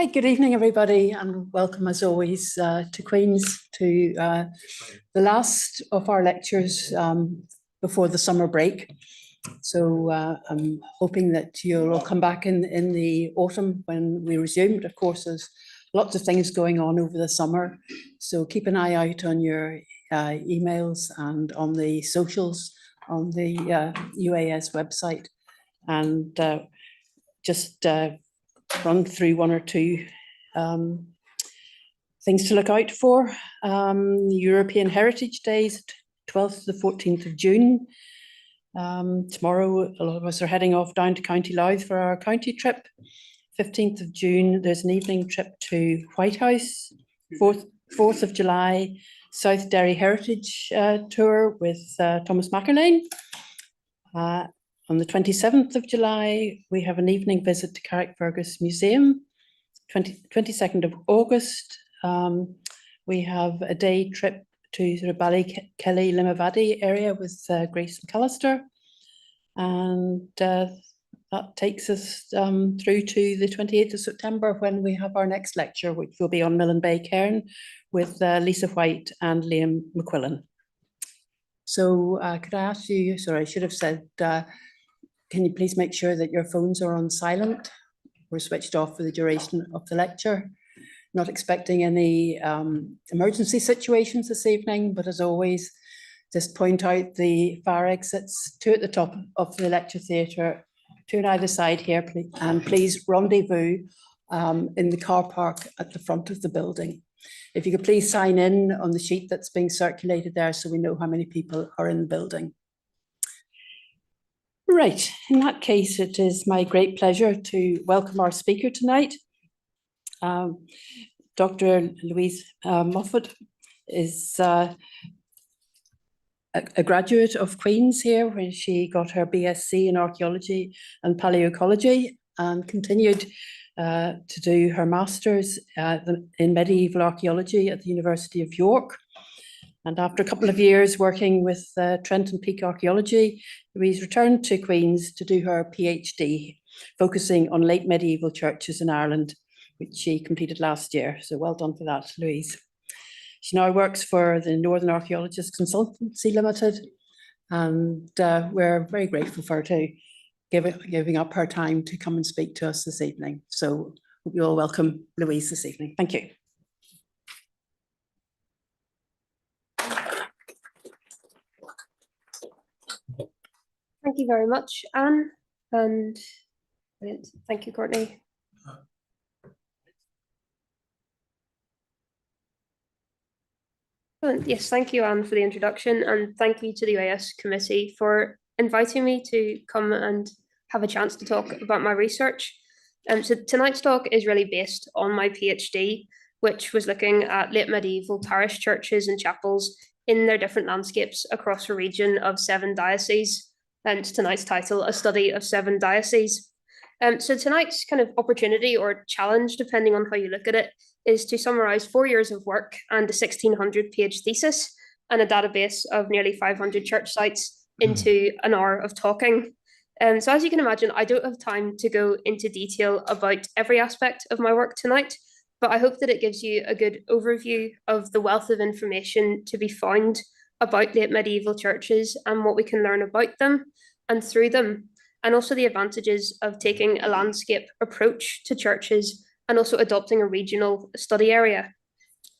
Right, good evening, everybody, and welcome as always to Queen's, to the last of our lectures before the summer break. So I'm hoping that you'll all come back in the autumn when we resume. But of course, there's lots of things going on over the summer. So keep an eye out on your emails and on the socials on the UAS website, and just run through one or two things to look out for. European Heritage Days, 12th to the 14th of June. Tomorrow, a lot of us are heading off down to County Louth for our county trip. 15th of June, there's an evening trip to Whitehouse. 4th of July, South Derry Heritage Tour with Thomas McErlane. On the 27th of July, we have an evening visit to Carrickfergus Museum. 22nd of August, we have a day trip to sort of Ballykelly, Limavady area with Grace McAllister. And that takes us through to the 28th of September when we have our next lecture, which will be on Millen Bay Cairn with Lisa White and Liam McQuillan. So could I ask you, sorry, I should have said, can you please make sure that your phones are on silent? We're switched off for the duration of the lecture. Not expecting any emergency situations this evening, but as always, just point out the fire exits, 2 at the top of the lecture theatre, 2 on either side here, and please rendezvous in the car park at the front of the building. If you could please sign in on the sheet that's being circulated there so we know how many people are in the building. Right, in that case, it is my great pleasure to welcome our speaker tonight. Dr. Louise Moffat is a graduate of Queen's here, where she got her BSc in Archaeology and Paleoecology and continued to do her Masters in Medieval Archaeology at the University of York. And after a couple of years working with Trent and Peak Archaeology, Louise returned to Queen's to do her PhD, focusing on late medieval churches in Ireland, which she completed last year. So well done for that, Louise. She now works for the Northern Archaeologists Consultancy Limited, and we're very grateful for her to giving up her time to come and speak to us this evening. So hope you all welcome Louise this evening. Thank you. Thank you very much, Anne, and thank you, Courtney. Yes, thank you, Anne, for the introduction, and thank you to the UAS committee for inviting me to come and have a chance to talk about my research. So tonight's talk is really based on my PhD, which was looking at late medieval parish churches and chapels in their different landscapes across a region of 7 dioceses. And tonight's title, A Study of 7 Dioceses. So tonight's kind of opportunity or challenge, depending on how you look at it, is to summarise 4 years of work and a 1,600-page thesis and a database of nearly 500 church sites into an hour of talking. So as you can imagine, I don't have time to go into detail about every aspect of my work tonight, but I hope that it gives you a good overview of the wealth of information to be found about late medieval churches and what we can learn about them and through them, and also the advantages of taking a landscape approach to churches and also adopting a regional study area.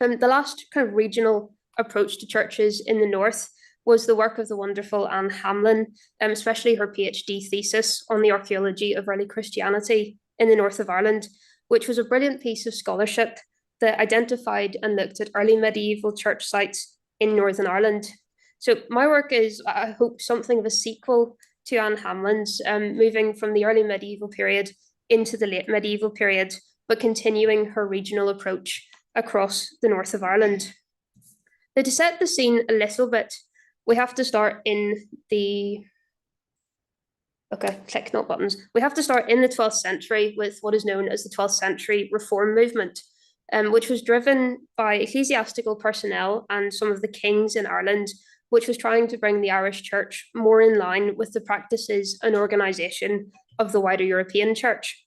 The last kind of regional approach to churches in the north was the work of the wonderful Anne Hamlin, especially her PhD thesis on the archaeology of early Christianity in the north of Ireland, which was a brilliant piece of scholarship that identified and looked at early medieval church sites in Northern Ireland. So my work is, I hope, something of a sequel to Anne Hamlin's, moving from the early medieval period into the late medieval period, but continuing her regional approach across the north of Ireland. Now, to set the scene a little bit, we have to start in the, click, not buttons. We have to start in the 12th century with what is known as the 12th century Reform movement, which was driven by ecclesiastical personnel and some of the kings in Ireland, which was trying to bring the Irish Church more in line with the practices and organisation of the wider European Church.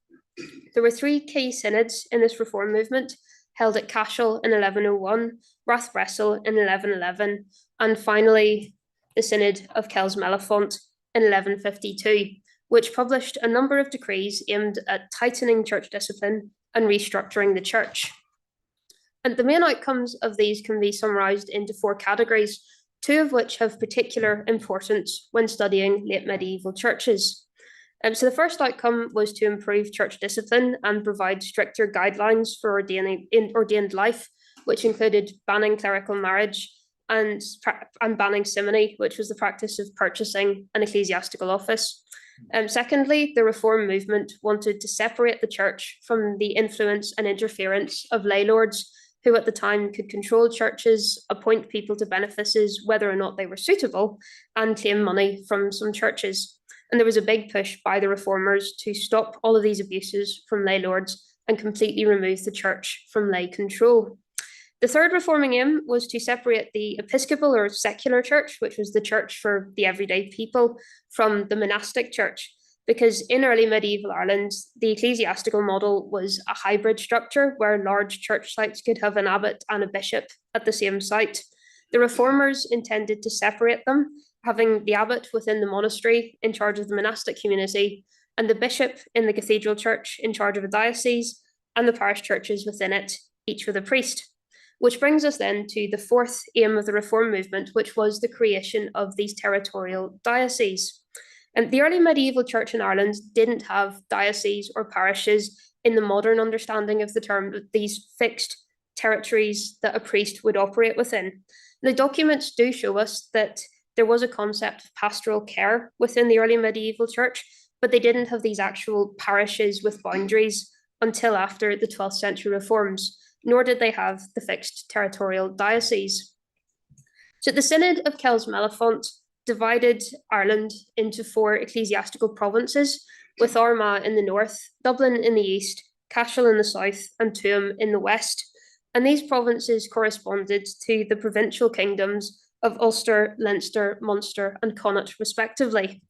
There were three key synods in this reform movement, held at Cashel in 1101, Rathbressel in 1111, and finally the Synod of Kells-Mellifont in 1152, which published a number of decrees aimed at tightening church discipline and restructuring the church. And the main outcomes of these can be summarised into four categories, two of which have particular importance when studying late medieval churches. So the first outcome was to improve church discipline and provide stricter guidelines for ordained life, which included banning clerical marriage and banning simony, which was the practice of purchasing an ecclesiastical office. Secondly, the reform movement wanted to separate the church from the influence and interference of lay lords, who at the time could control churches, appoint people to benefices whether or not they were suitable, and claim money from some churches. And there was a big push by the reformers to stop all of these abuses from lay lords and completely remove the church from lay control. The third reforming aim was to separate the episcopal or secular church, which was the church for the everyday people, from the monastic church, because in early medieval Ireland, the ecclesiastical model was a hybrid structure where large church sites could have an abbot and a bishop at the same site. The reformers intended to separate them, having the abbot within the monastery in charge of the monastic community, and the bishop in the cathedral church in charge of a diocese, and the parish churches within it, each with a priest. Which brings us then to the fourth aim of the reform movement, which was the creation of these territorial dioceses. And the early medieval church in Ireland didn't have dioceses or parishes in the modern understanding of the term, these fixed territories that a priest would operate within. The documents do show us that there was a concept of pastoral care within the early medieval church, but they didn't have these actual parishes with boundaries until after the 12th century reforms, nor did they have the fixed territorial dioceses. So the Synod of Kells-Mellifont divided Ireland into four ecclesiastical provinces, with Armagh in the north, Dublin in the east, Cashel in the south, and Tuam in the west. And these provinces corresponded to the provincial kingdoms of Ulster, Leinster, Munster, and Connaught, respectively.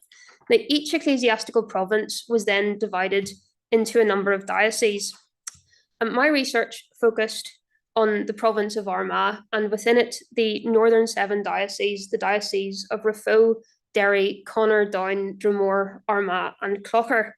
Now, each ecclesiastical province was then divided into a number of dioceses. And my research focused on the province of Armagh, and within it, the northern seven dioceses, the dioceses of Raphoe, Derry, Connor, Down, Dromore, Armagh, and Clougher.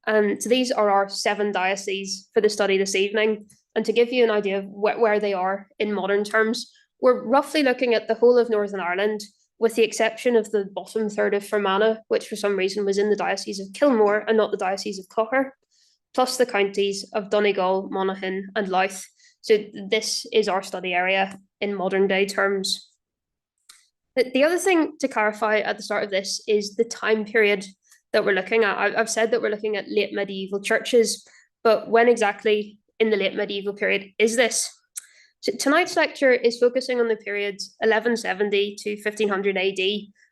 And so these are our seven dioceses for the study this evening. And to give you an idea of where they are in modern terms, we're roughly looking at the whole of Northern Ireland, with the exception of the bottom third of Fermanagh, which for some reason was in the Diocese of Kilmore and not the Diocese of Clougher, plus the counties of Donegal, Monaghan, and Louth. So this is our study area in modern day terms. The other thing to clarify at the start of this is the time period that we're looking at. I've said that we're looking at late medieval churches, but when exactly in the late medieval period is this? So tonight's lecture is focusing on the periods 1170 to 1500 AD,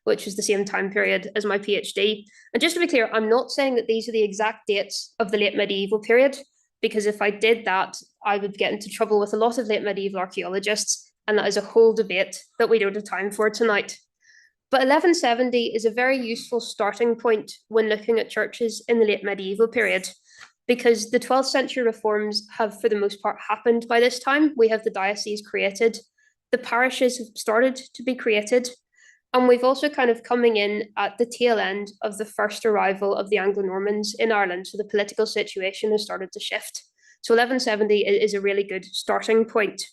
which is the same time period as my PhD. And just to be clear, I'm not saying that these are the exact dates of the late medieval period, because if I did that, I would get into trouble with a lot of late medieval archaeologists, and that is a whole debate that we don't have time for tonight. But 1170 is a very useful starting point when looking at churches in the late medieval period, because the 12th century reforms have, for the most part, happened by this time. We have the dioceses created, the parishes have started to be created, and we've also kind of coming in at the tail end of the first arrival of the Anglo-Normans in Ireland, so the political situation has started to shift. So 1170 is a really good starting point.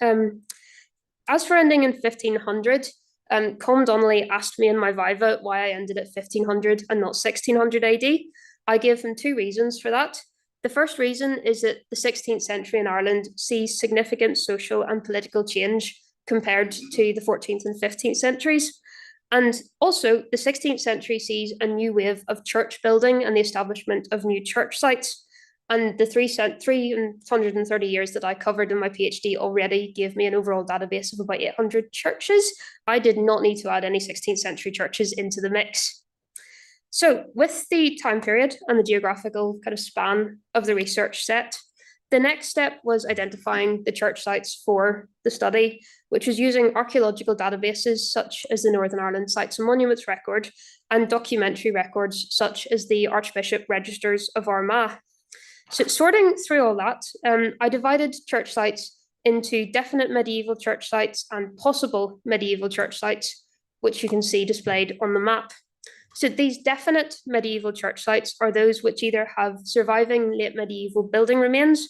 As for ending in 1500, Colm Donnelly asked me in my Viva why I ended at 1500 and not 1600 AD. I gave him two reasons for that. The first reason is that the 16th century in Ireland sees significant social and political change compared to the 14th and 15th centuries. And also, the 16th century sees a new wave of church building and the establishment of new church sites. And the 330 years that I covered in my PhD already gave me an overall database of about 800 churches. I did not need to add any 16th century churches into the mix. So with the time period and the geographical kind of span of the research set, the next step was identifying the church sites for the study, which was using archaeological databases such as the Northern Ireland Sites and Monuments Record and documentary records such as the Archbishop Registers of Armagh. So sorting through all that, I divided church sites into definite medieval church sites and possible medieval church sites, which you can see displayed on the map. So these definite medieval church sites are those which either have surviving late medieval building remains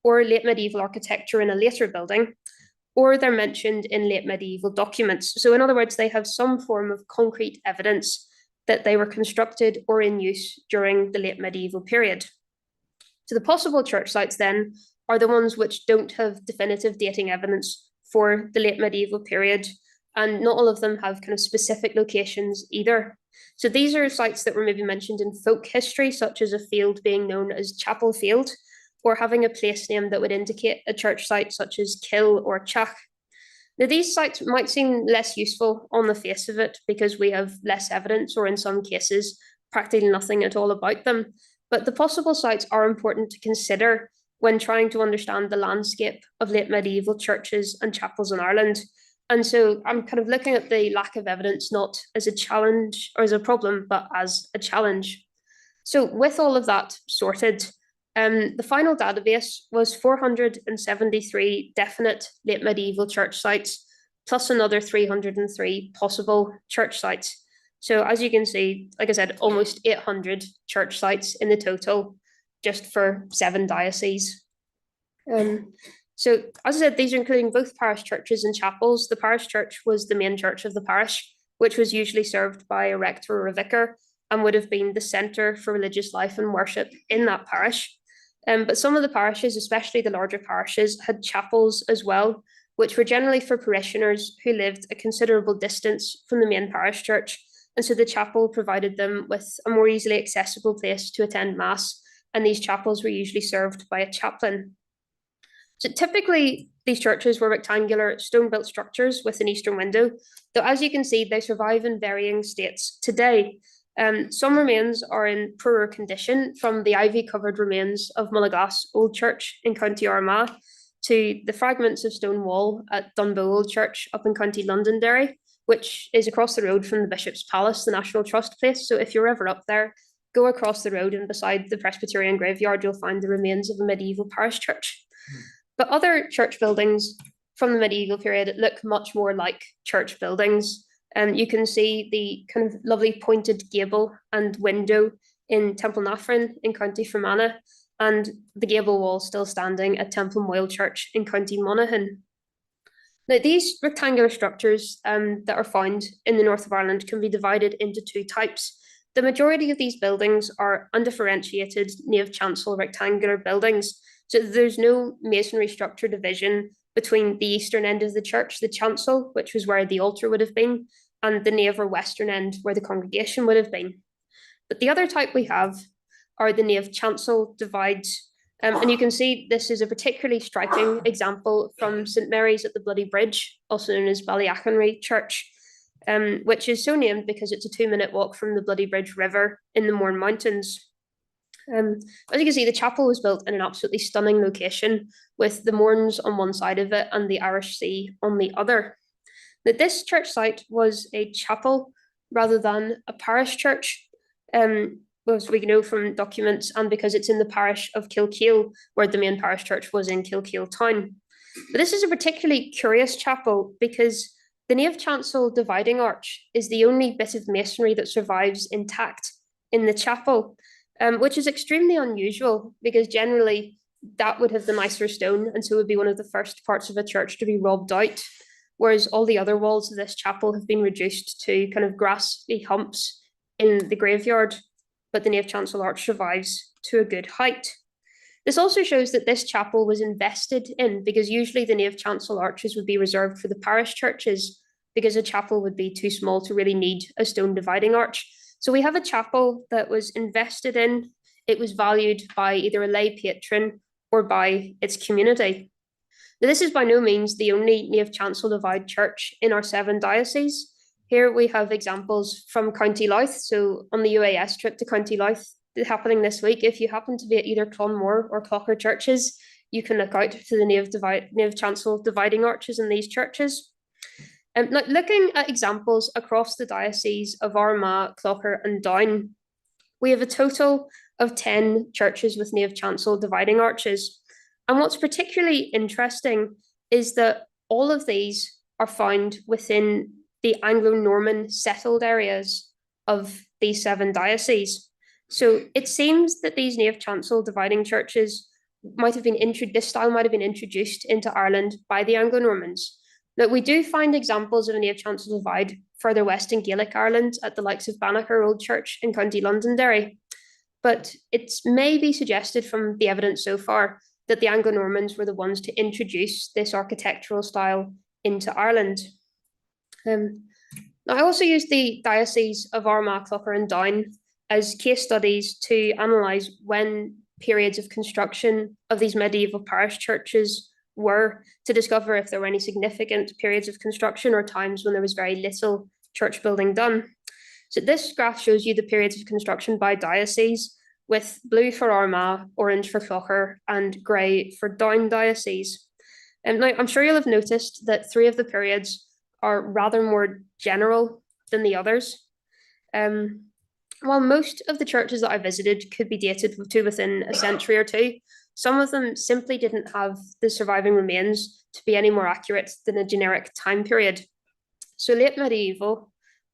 or late medieval architecture in a later building, or they're mentioned in late medieval documents. So in other words, they have some form of concrete evidence that they were constructed or in use during the late medieval period. So the possible church sites then are the ones which don't have definitive dating evidence for the late medieval period, and not all of them have kind of specific locations either. So these are sites that were maybe mentioned in folk history, such as a field being known as Chapel Field, or having a place name that would indicate a church site such as Kill or Chach. Now, these sites might seem less useful on the face of it because we have less evidence, or in some cases, practically nothing at all about them. But the possible sites are important to consider when trying to understand the landscape of late medieval churches and chapels in Ireland. And so I'm kind of looking at the lack of evidence not as a challenge or as a problem, but as a challenge. So with all of that sorted, the final database was 473 definite late medieval church sites, plus another 303 possible church sites. So as you can see, like I said, almost 800 church sites in the total, just for 7 dioceses. So as I said, these are including both parish churches and chapels. The parish church was the main church of the parish, which was usually served by a rector or a vicar and would have been the centre for religious life and worship in that parish. But some of the parishes, especially the larger parishes, had chapels as well, which were generally for parishioners who lived a considerable distance from the main parish church. And so the chapel provided them with a more easily accessible place to attend Mass, and these chapels were usually served by a chaplain. So typically, these churches were rectangular stone-built structures with an eastern window, though as you can see, they survive in varying states today. Some remains are in poorer condition, from the ivy-covered remains of Mulaghass Old Church in County Armagh to the fragments of stone wall at Dunbow Old Church up in County Londonderry, which is across the road from the Bishop's Palace, the National Trust place. So if you're ever up there, go across the road and beside the Presbyterian graveyard, you'll find the remains of a medieval parish church. But other church buildings from the medieval period look much more like church buildings. You can see the kind of lovely pointed gable and window in Temple Nafrin in County Fermanagh, and the gable wall still standing at Temple Moyle Church in County Monaghan. Now, these rectangular structures that are found in the north of Ireland can be divided into 2 types. The majority of these buildings are undifferentiated nave chancel rectangular buildings. So there's no masonry structure division between the eastern end of the church, the chancel, which was where the altar would have been, and the nave or western end where the congregation would have been. But the other type we have are the nave chancel divides. And you can see this is a particularly striking example from St Mary's at the Bloody Bridge, also known as Ballyachenry Church, which is so named because it's a 2-minute walk from the Bloody Bridge River in the Mourne Mountains. As you can see, the chapel was built in an absolutely stunning location with the Mournes on one side of it and the Irish Sea on the other. Now, this church site was a chapel rather than a parish church, as we know from documents, and because it's in the parish of Kilkeel, where the main parish church was in Kilkeel town. But this is a particularly curious chapel because the nave chancel dividing arch is the only bit of masonry that survives intact in the chapel. Which is extremely unusual because generally that would have the nicer stone and so would be one of the first parts of a church to be robbed out, whereas all the other walls of this chapel have been reduced to kind of grassy humps in the graveyard, but the nave chancel arch survives to a good height. This also shows that this chapel was invested in, because usually the nave chancel arches would be reserved for the parish churches because a chapel would be too small to really need a stone dividing arch. So we have a chapel that was invested in. It was valued by either a lay patron or by its community. Now, this is by no means the only nave chancel divide church in our 7 dioceses. Here we have examples from County Louth. So on the UAS trip to County Louth happening this week, if you happen to be at either Clonmore or Clocher churches, you can look out to the nave chancel dividing arches in these churches. Now, looking at examples across the dioceses of Armagh, Clocher and Down, we have a total of 10 churches with nave chancel dividing arches. And what's particularly interesting is that all of these are found within the Anglo-Norman settled areas of these 7 dioceses. So it seems that these nave chancel dividing churches this style might have been introduced into Ireland by the Anglo-Normans. Now, we do find examples of a nave chancel divide further west in Gaelic Ireland at the likes of Banagher Old Church in County Londonderry. But it may be suggested from the evidence so far that the Anglo-Normans were the ones to introduce this architectural style into Ireland. Now, I also used the Diocese of Armagh, Clougher and Down as case studies to analyse when periods of construction of these medieval parish churches were, to discover if there were any significant periods of construction or times when there was very little church building done. So this graph shows you the periods of construction by diocese, with blue for Armagh, orange for Clougher, and grey for Down diocese. And now I'm sure you'll have noticed that 3 of the periods are rather more general than the others. While most of the churches that I visited could be dated to within a century or 2, some of them simply didn't have the surviving remains to be any more accurate than a generic time period. So late medieval,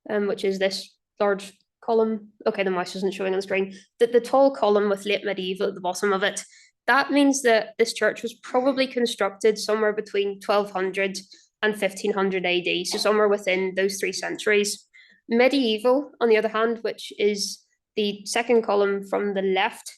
which is this large column, okay, the mouse isn't showing on the screen, the tall column with late medieval at the bottom of it, that means that this church was probably constructed somewhere between 1200 and 1500 AD, so somewhere within those 3 centuries. Medieval, on the other hand, which is the second column from the left,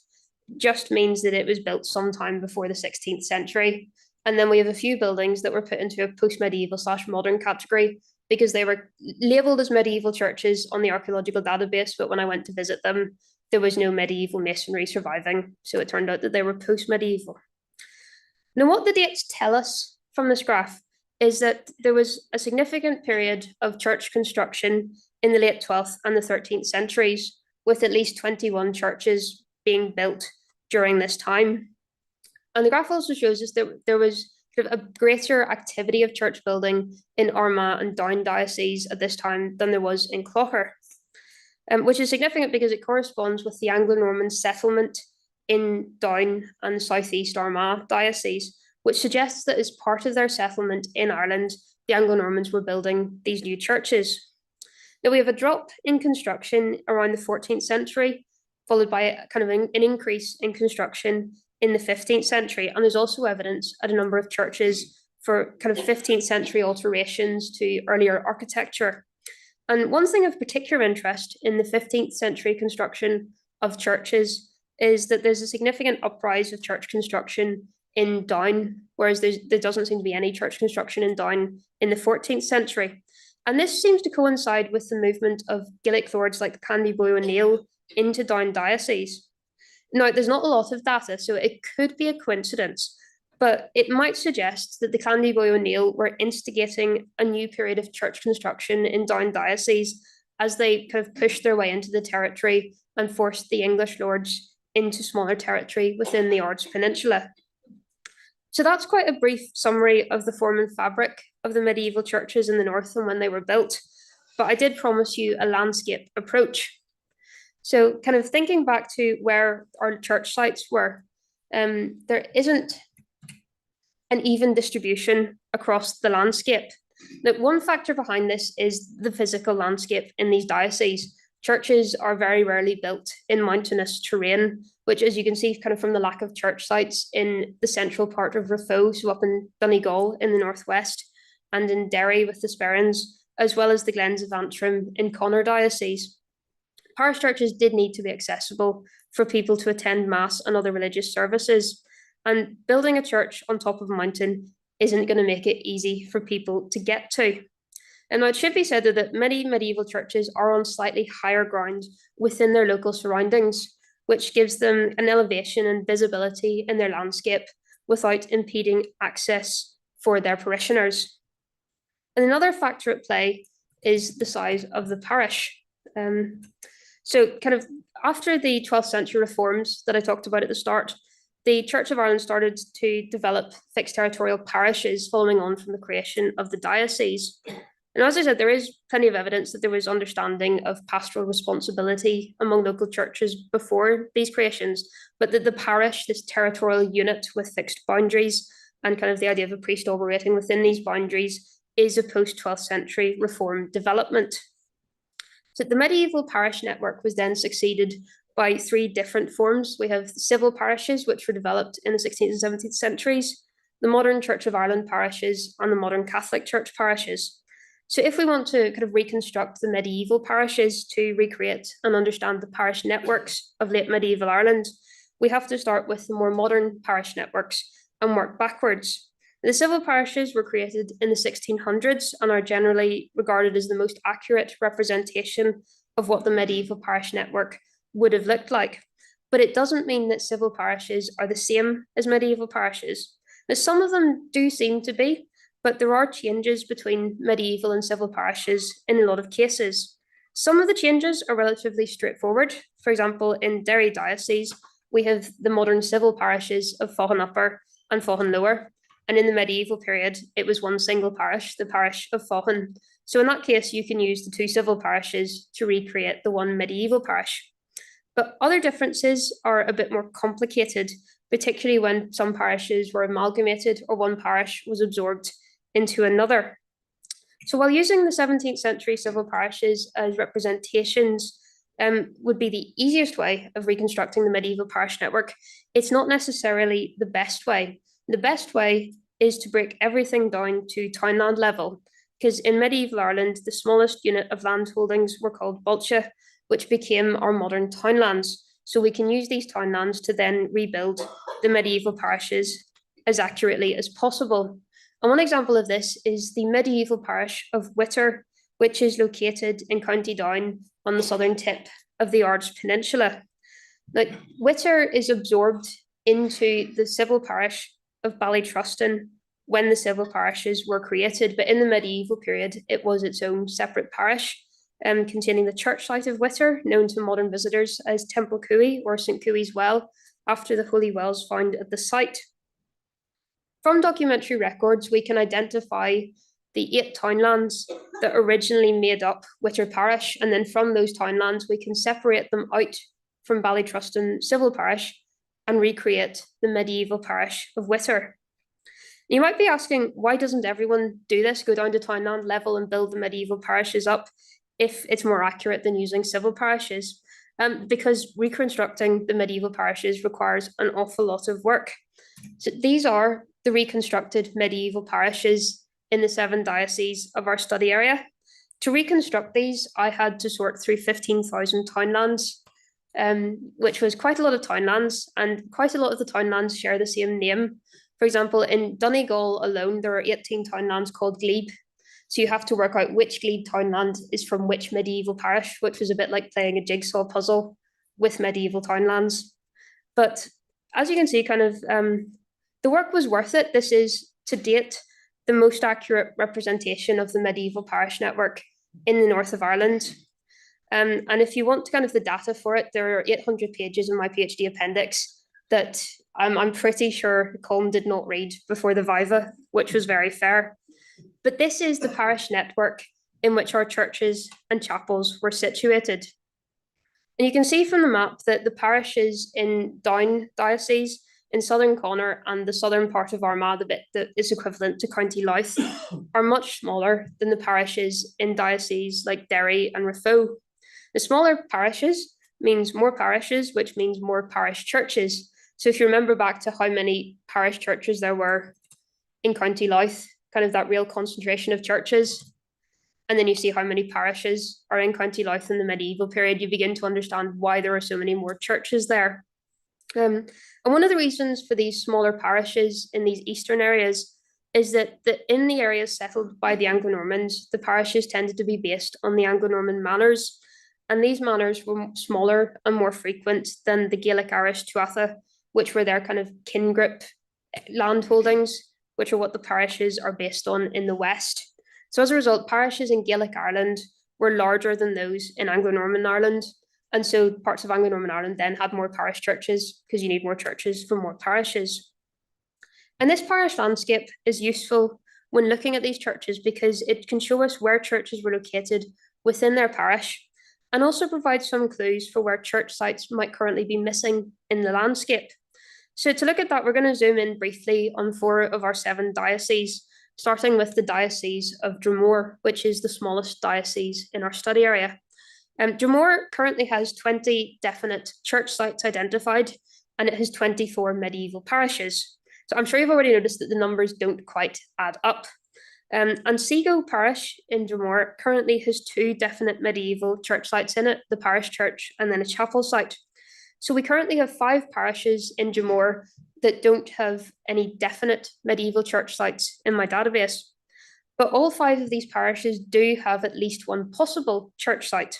just means that it was built sometime before the 16th century. And then we have a few buildings that were put into a post-medieval/modern category because they were labelled as medieval churches on the archaeological database, but when I went to visit them, there was no medieval masonry surviving. So it turned out that they were post-medieval. Now, what the dates tell us from this graph is that there was a significant period of church construction in the late 12th and the 13th centuries, with at least 21 churches being built during this time. And the graph also shows us that there was a greater activity of church building in Armagh and Down dioceses at this time than there was in Clougher, which is significant because it corresponds with the Anglo-Norman settlement in Down and southeast Armagh diocese, which suggests that as part of their settlement in Ireland, the Anglo-Normans were building these new churches. Now, we have a drop in construction around the 14th century, followed by a kind of an increase in construction in the 15th century. And there's also evidence at a number of churches for kind of 15th century alterations to earlier architecture. And one thing of particular interest in the 15th century construction of churches is that there's a significant uprise of church construction in Down, whereas there doesn't seem to be any church construction in Down in the 14th century. And this seems to coincide with the movement of Gaelic lords like the Candy Boy O'Neill into Down diocese. Now, there's not a lot of data, so it could be a coincidence, but it might suggest that the Candy Boy O'Neill were instigating a new period of church construction in Down diocese as they kind of pushed their way into the territory and forced the English lords into smaller territory within the Ards Peninsula. So that's quite a brief summary of the form and fabric of the medieval churches in the north and when they were built. But I did promise you a landscape approach. So kind of thinking back to where our church sites were, there isn't an even distribution across the landscape. Now, one factor behind this is the physical landscape in these dioceses. Churches are very rarely built in mountainous terrain, which, as you can see kind of from the lack of church sites in the central part of Raphoe, so up in Donegal in the northwest, and in Derry with the Sperrins, as well as the Glens of Antrim in Connor diocese. Parish churches did need to be accessible for people to attend mass and other religious services, and building a church on top of a mountain isn't going to make it easy for people to get to. And now it should be said that many medieval churches are on slightly higher ground within their local surroundings, which gives them an elevation and visibility in their landscape without impeding access for their parishioners. And another factor at play is the size of the parish. So kind of after the 12th century reforms that I talked about at the start, the Church of Ireland started to develop fixed territorial parishes following on from the creation of the diocese. And as I said, there is plenty of evidence that there was understanding of pastoral responsibility among local churches before these creations, but that the parish, this territorial unit with fixed boundaries, and kind of the idea of a priest operating within these boundaries, is a post-12th century reform development. So the medieval parish network was then succeeded by three different forms. We have civil parishes, which were developed in the 16th and 17th centuries, the modern Church of Ireland parishes, and the modern Catholic Church parishes. So if we want to kind of reconstruct the medieval parishes to recreate and understand the parish networks of late medieval Ireland, we have to start with the more modern parish networks and work backwards. The civil parishes were created in the 1600s and are generally regarded as the most accurate representation of what the medieval parish network would have looked like. But it doesn't mean that civil parishes are the same as medieval parishes. Now, some of them do seem to be, but there are changes between medieval and civil parishes in a lot of cases. Some of the changes are relatively straightforward. For example, in Derry Diocese, we have the modern civil parishes of Faughan Upper and Faughan Lower. And in the medieval period, it was one single parish, the parish of Faughan. So in that case, you can use the two civil parishes to recreate the one medieval parish. But other differences are a bit more complicated, particularly when some parishes were amalgamated or one parish was absorbed into another. So while using the 17th century civil parishes as representations would be the easiest way of reconstructing the medieval parish network, it's not necessarily the best way. The best way is to break everything down to townland level, because in medieval Ireland, the smallest unit of land holdings were called bolcha, which became our modern townlands. So we can use these townlands to then rebuild the medieval parishes as accurately as possible. And one example of this is the medieval parish of Whitter, which is located in County Down on the southern tip of the Ards Peninsula. Now, Whitter is absorbed into the civil parish of Ballytruston when the civil parishes were created, but in the medieval period, it was its own separate parish, containing the church site of Whitter, known to modern visitors as Temple Cooey or St Cooey's Well, after the holy wells found at the site. From documentary records, we can identify the 8 townlands that originally made up Whitter Parish, and then from those townlands, we can separate them out from Ballytruston Civil Parish and recreate the medieval parish of Whitter. You might be asking, why doesn't everyone do this, go down to townland level and build the medieval parishes up if it's more accurate than using civil parishes? Because reconstructing the medieval parishes requires an awful lot of work. So these are the reconstructed medieval parishes in the 7 dioceses of our study area. To reconstruct these, I had to sort through 15,000 townlands, which was quite a lot of townlands, and quite a lot of the townlands share the same name. For example, in Donegal alone, there are 18 townlands called glebe. So you have to work out which glebe townland is from which medieval parish, which was a bit like playing a jigsaw puzzle with medieval townlands. But as you can see, kind of the work was worth it. This is, to date, the most accurate representation of the medieval parish network in the north of Ireland. And if you want kind of the data for it, there are 800 pages in my PhD appendix that I'm pretty sure Colm did not read before the Viva, which was very fair. But this is the parish network in which our churches and chapels were situated. And you can see from the map that the parishes in Down Diocese, in Southern Connacht and the southern part of Armagh, the bit that is equivalent to County Louth, are much smaller than the parishes in dioceses like Derry and Raphoe. The smaller parishes means more parishes, which means more parish churches. So if you remember back to how many parish churches there were in County Louth, kind of that real concentration of churches, and then you see how many parishes are in County Louth in the medieval period, you begin to understand why there are so many more churches there. And one of the reasons for these smaller parishes in these eastern areas is that in the areas settled by the Anglo-Normans, the parishes tended to be based on the Anglo-Norman manors, and these manors were smaller and more frequent than the Gaelic Irish Tuatha, which were their kind of kin group land holdings, which are what the parishes are based on in the west. So as a result, parishes in Gaelic Ireland were larger than those in Anglo-Norman Ireland. And so parts of Anglo-Norman Ireland then had more parish churches because you need more churches for more parishes. And this parish landscape is useful when looking at these churches, because it can show us where churches were located within their parish, and also provide some clues for where church sites might currently be missing in the landscape. So to look at that, we're going to zoom in briefly on 4 of our 7 dioceses, starting with the Diocese of Dromore, which is the smallest diocese in our study area. Dromore currently has 20 definite church sites identified, and it has 24 medieval parishes. So I'm sure you've already noticed that the numbers don't quite add up. And Seago Parish in Dromore currently has 2 definite medieval church sites in it, the parish church and then a chapel site. So we currently have 5 parishes in Dromore that don't have any definite medieval church sites in my database. But all 5 of these parishes do have at least one possible church site.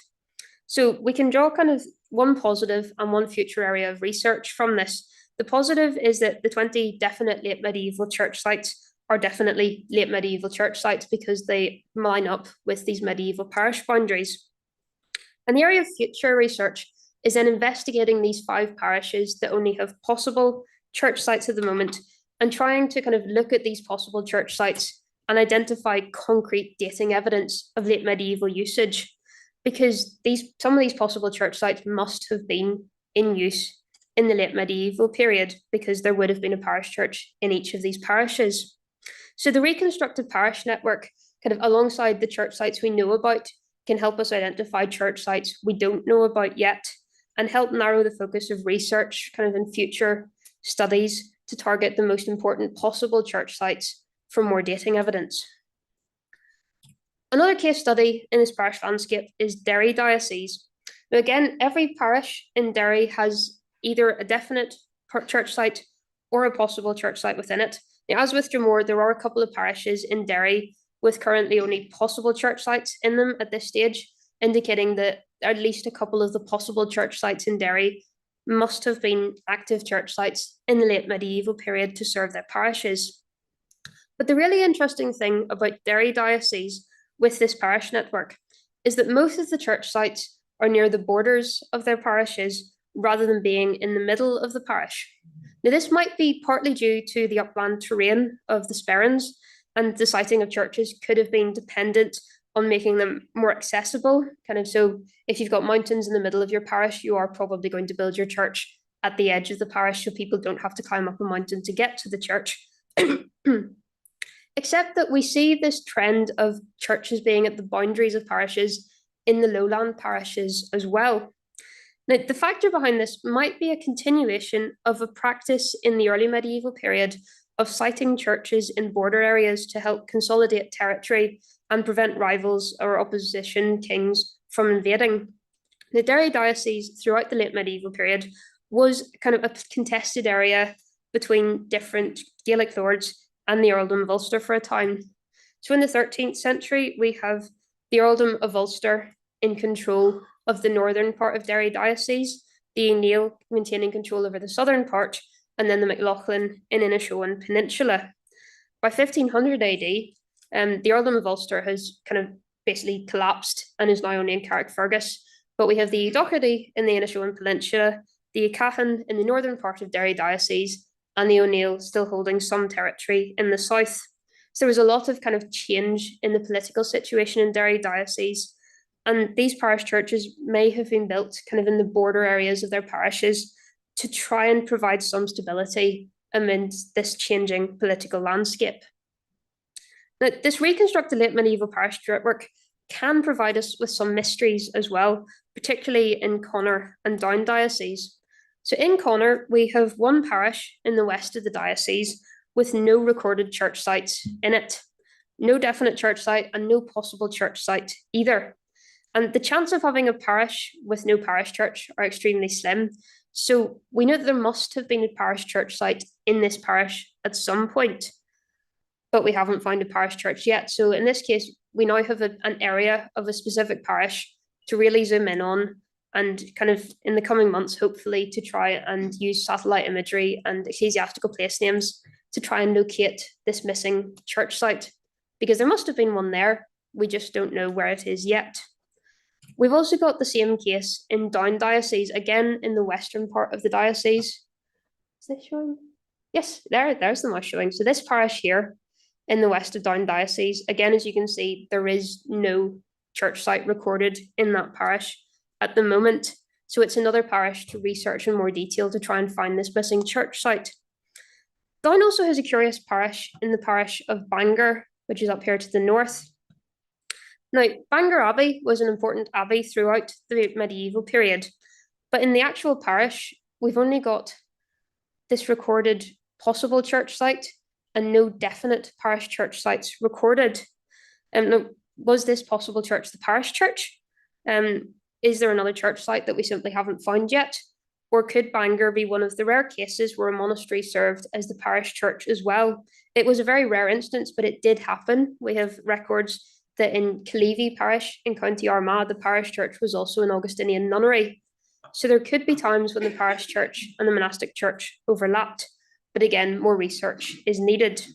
So we can draw kind of one positive and one future area of research from this. The positive is that the 20 definite late medieval church sites are definitely late medieval church sites because they line up with these medieval parish boundaries. And the area of future research is then investigating these 5 parishes that only have possible church sites at the moment and trying to kind of look at these possible church sites and identify concrete dating evidence of late medieval usage, because some of these possible church sites must have been in use in the late medieval period because there would have been a parish church in each of these parishes. So the reconstructed parish network, kind of alongside the church sites we know about, can help us identify church sites we don't know about yet and help narrow the focus of research kind of in future studies to target the most important possible church sites for more dating evidence. Another case study in this parish landscape is Derry Diocese. Now again, every parish in Derry has either a definite church site or a possible church site within it. Now, as with Dromore, there are a couple of parishes in Derry with currently only possible church sites in them at this stage, indicating that at least a couple of the possible church sites in Derry must have been active church sites in the late medieval period to serve their parishes. But the really interesting thing about Derry Diocese with this parish network is that most of the church sites are near the borders of their parishes rather than being in the middle of the parish. Now, this might be partly due to the upland terrain of the Sperrins, and the siting of churches could have been dependent on making them more accessible. So if you've got mountains in the middle of your parish, you are probably going to build your church at the edge of the parish so people don't have to climb up a mountain to get to the church. Except that we see this trend of churches being at the boundaries of parishes in the lowland parishes as well. Now, the factor behind this might be a continuation of a practice in the early medieval period of siting churches in border areas to help consolidate territory and prevent rivals or opposition kings from invading. The Derry Diocese throughout the late medieval period was kind of a contested area between different Gaelic lords and the Earldom of Ulster for a time. So in the 13th century, we have the Earldom of Ulster in control of the northern part of Derry Diocese, the O'Neill maintaining control over the southern part, and then the MacLachlan in Inishowen Peninsula. By 1500 AD, the Earldom of Ulster has kind of basically collapsed and is now only in Carrickfergus. But we have the Doherty in the Inishowen Peninsula, the Cahan in the northern part of Derry Diocese, and the O'Neill still holding some territory in the south. So there was a lot of kind of change in the political situation in Derry Diocese, and these parish churches may have been built kind of in the border areas of their parishes to try and provide some stability amidst this changing political landscape. Now, this reconstructed late medieval parish network can provide us with some mysteries as well, particularly in Connor and Down Diocese. So in Connor, we have one parish in the west of the diocese with no recorded church sites in it, no definite church site and no possible church site either. And the chance of having a parish with no parish church are extremely slim. So we know that there must have been a parish church site in this parish at some point, but we haven't found a parish church yet. So in this case, we now have an area of a specific parish to really zoom in on, and kind of in the coming months, hopefully, to try and use satellite imagery and ecclesiastical place names to try and locate this missing church site, because there must have been one there. We just don't know where it is yet. We've also got the same case in Down Diocese, again in the western part of the diocese. Is this showing? Yes, there's the mouse showing. So this parish here in the west of Down Diocese. Again, as you can see, there is no church site recorded in that parish at the moment. So it's another parish to research in more detail to try and find this missing church site. Down also has a curious parish in the parish of Bangor, which is up here to the north. Now, Bangor Abbey was an important abbey throughout the medieval period, but in the actual parish, we've only got this recorded possible church site and no definite parish church sites recorded. Now, was this possible church the parish church? Is there another church site that we simply haven't found yet? Or could Bangor be one of the rare cases where a monastery served as the parish church as well? It was a very rare instance, but it did happen. We have records that in Killeavy Parish in County Armagh, the parish church was also an Augustinian nunnery. So there could be times when the parish church and the monastic church overlapped, but again, more research is needed.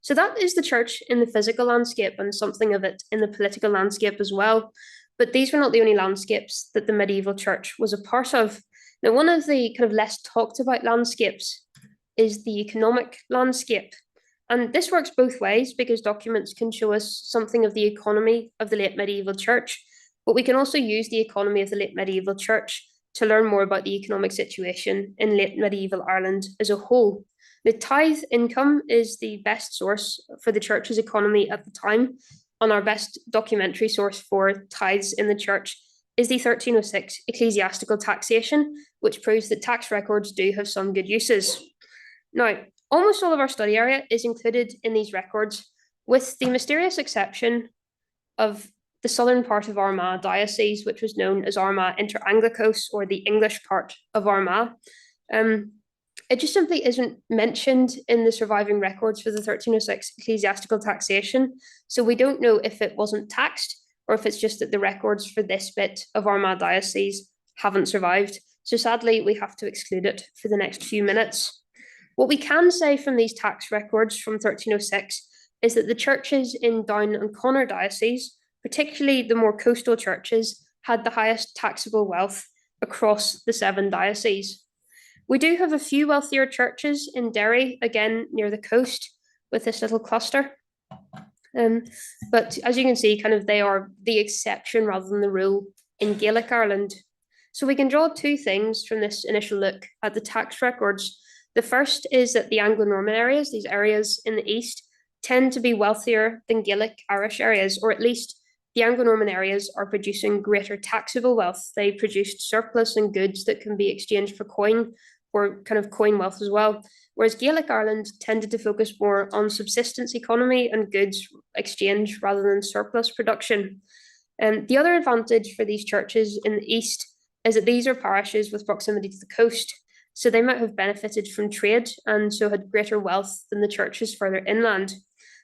So that is the church in the physical landscape and something of it in the political landscape as well. But these were not the only landscapes that the medieval church was a part of. Now, one of the kind of less talked about landscapes is the economic landscape. And this works both ways because documents can show us something of the economy of the late medieval church, but we can also use the economy of the late medieval church to learn more about the economic situation in late medieval Ireland as a whole. The tithe income is the best source for the church's economy at the time, and our best documentary source for tithes in the church is the 1306 ecclesiastical taxation, which proves that tax records do have some good uses. Now, almost all of our study area is included in these records, with the mysterious exception of the southern part of Armagh Diocese, which was known as Armagh Inter Anglicos, or the English part of Armagh. It just simply isn't mentioned in the surviving records for the 1306 ecclesiastical taxation, so we don't know if it wasn't taxed or if it's just that the records for this bit of Armagh Diocese haven't survived. So sadly, we have to exclude it for the next few minutes. What we can say from these tax records from 1306 is that the churches in Down and Connor Diocese, particularly the more coastal churches, had the highest taxable wealth across the 7 dioceses. We do have a few wealthier churches in Derry, again near the coast, with this little cluster. But as you can see, kind of they are the exception rather than the rule in Gaelic Ireland. So we can draw 2 things from this initial look at the tax records. The first is that the Anglo-Norman areas, these areas in the east, tend to be wealthier than Gaelic Irish areas, or at least the Anglo-Norman areas are producing greater taxable wealth. They produced surplus and goods that can be exchanged for coin, or kind of coin wealth as well. Whereas Gaelic Ireland tended to focus more on subsistence economy and goods exchange rather than surplus production. The other advantage for these churches in the east is that these are parishes with proximity to the coast, so they might have benefited from trade and so had greater wealth than the churches further inland.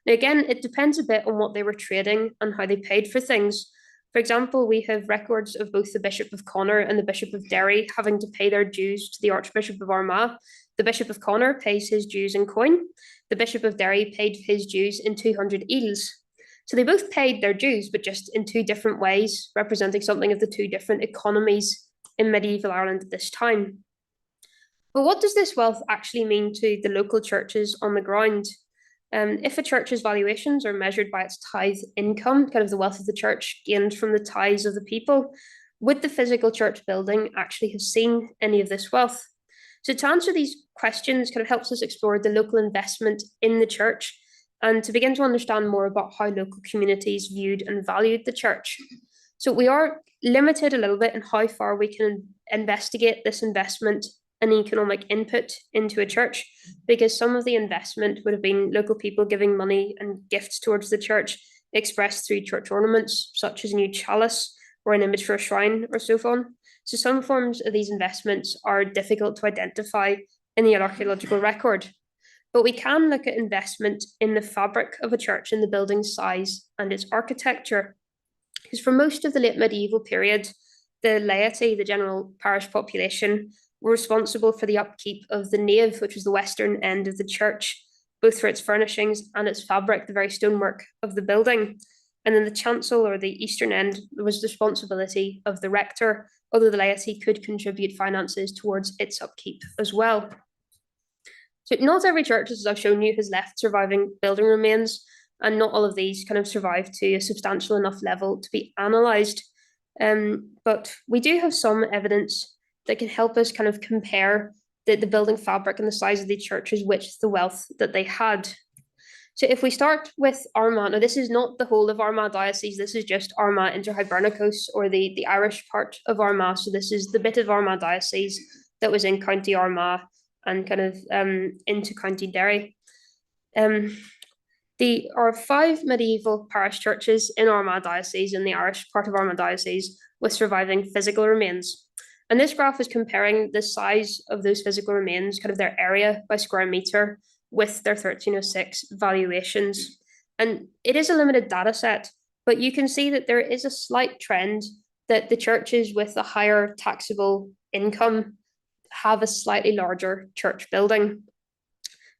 Now again, it depends a bit on what they were trading and how they paid for things. For example, we have records of both the Bishop of Connor and the Bishop of Derry having to pay their dues to the Archbishop of Armagh. The Bishop of Connor pays his dues in coin. The Bishop of Derry paid his dues in 200 eels. So they both paid their dues, but just in 2 different ways, representing something of the 2 different economies in medieval Ireland at this time. But what does this wealth actually mean to the local churches on the ground? If a church's valuations are measured by its tithe income, kind of the wealth of the church gained from the tithes of the people, would the physical church building actually have seen any of this wealth? So to answer these questions kind of helps us explore the local investment in the church and to begin to understand more about how local communities viewed and valued the church. So we are limited a little bit in how far we can investigate this investment and economic input into a church, because some of the investment would have been local people giving money and gifts towards the church expressed through church ornaments, such as a new chalice or an image for a shrine or so on. So some forms of these investments are difficult to identify in the archaeological record. But we can look at investment in the fabric of a church, in the building's size and its architecture. Because for most of the late medieval period, the laity, the general parish population, were responsible for the upkeep of the nave, which was the western end of the church, both for its furnishings and its fabric, the very stonework of the building. And then the chancel, or the eastern end, was the responsibility of the rector, although the laity could contribute finances towards its upkeep as well. So not every church, as I've shown you, has left surviving building remains, and not all of these kind of survive to a substantial enough level to be analysed. But we do have some evidence that can help us kind of compare the building fabric and the size of the churches with the wealth that they had. So if we start with Armagh, now this is not the whole of Armagh Diocese, this is just Armagh inter Hibernicus, or the Irish part of Armagh. So this is the bit of Armagh Diocese that was in County Armagh and kind of into County Derry. There are 5 medieval parish churches in Armagh Diocese, in the Irish part of Armagh Diocese, with surviving physical remains. And this graph is comparing the size of those physical remains, kind of their area by square metre, with their 1306 valuations. And it is a limited data set, but you can see that there is a slight trend that the churches with a higher taxable income have a slightly larger church building.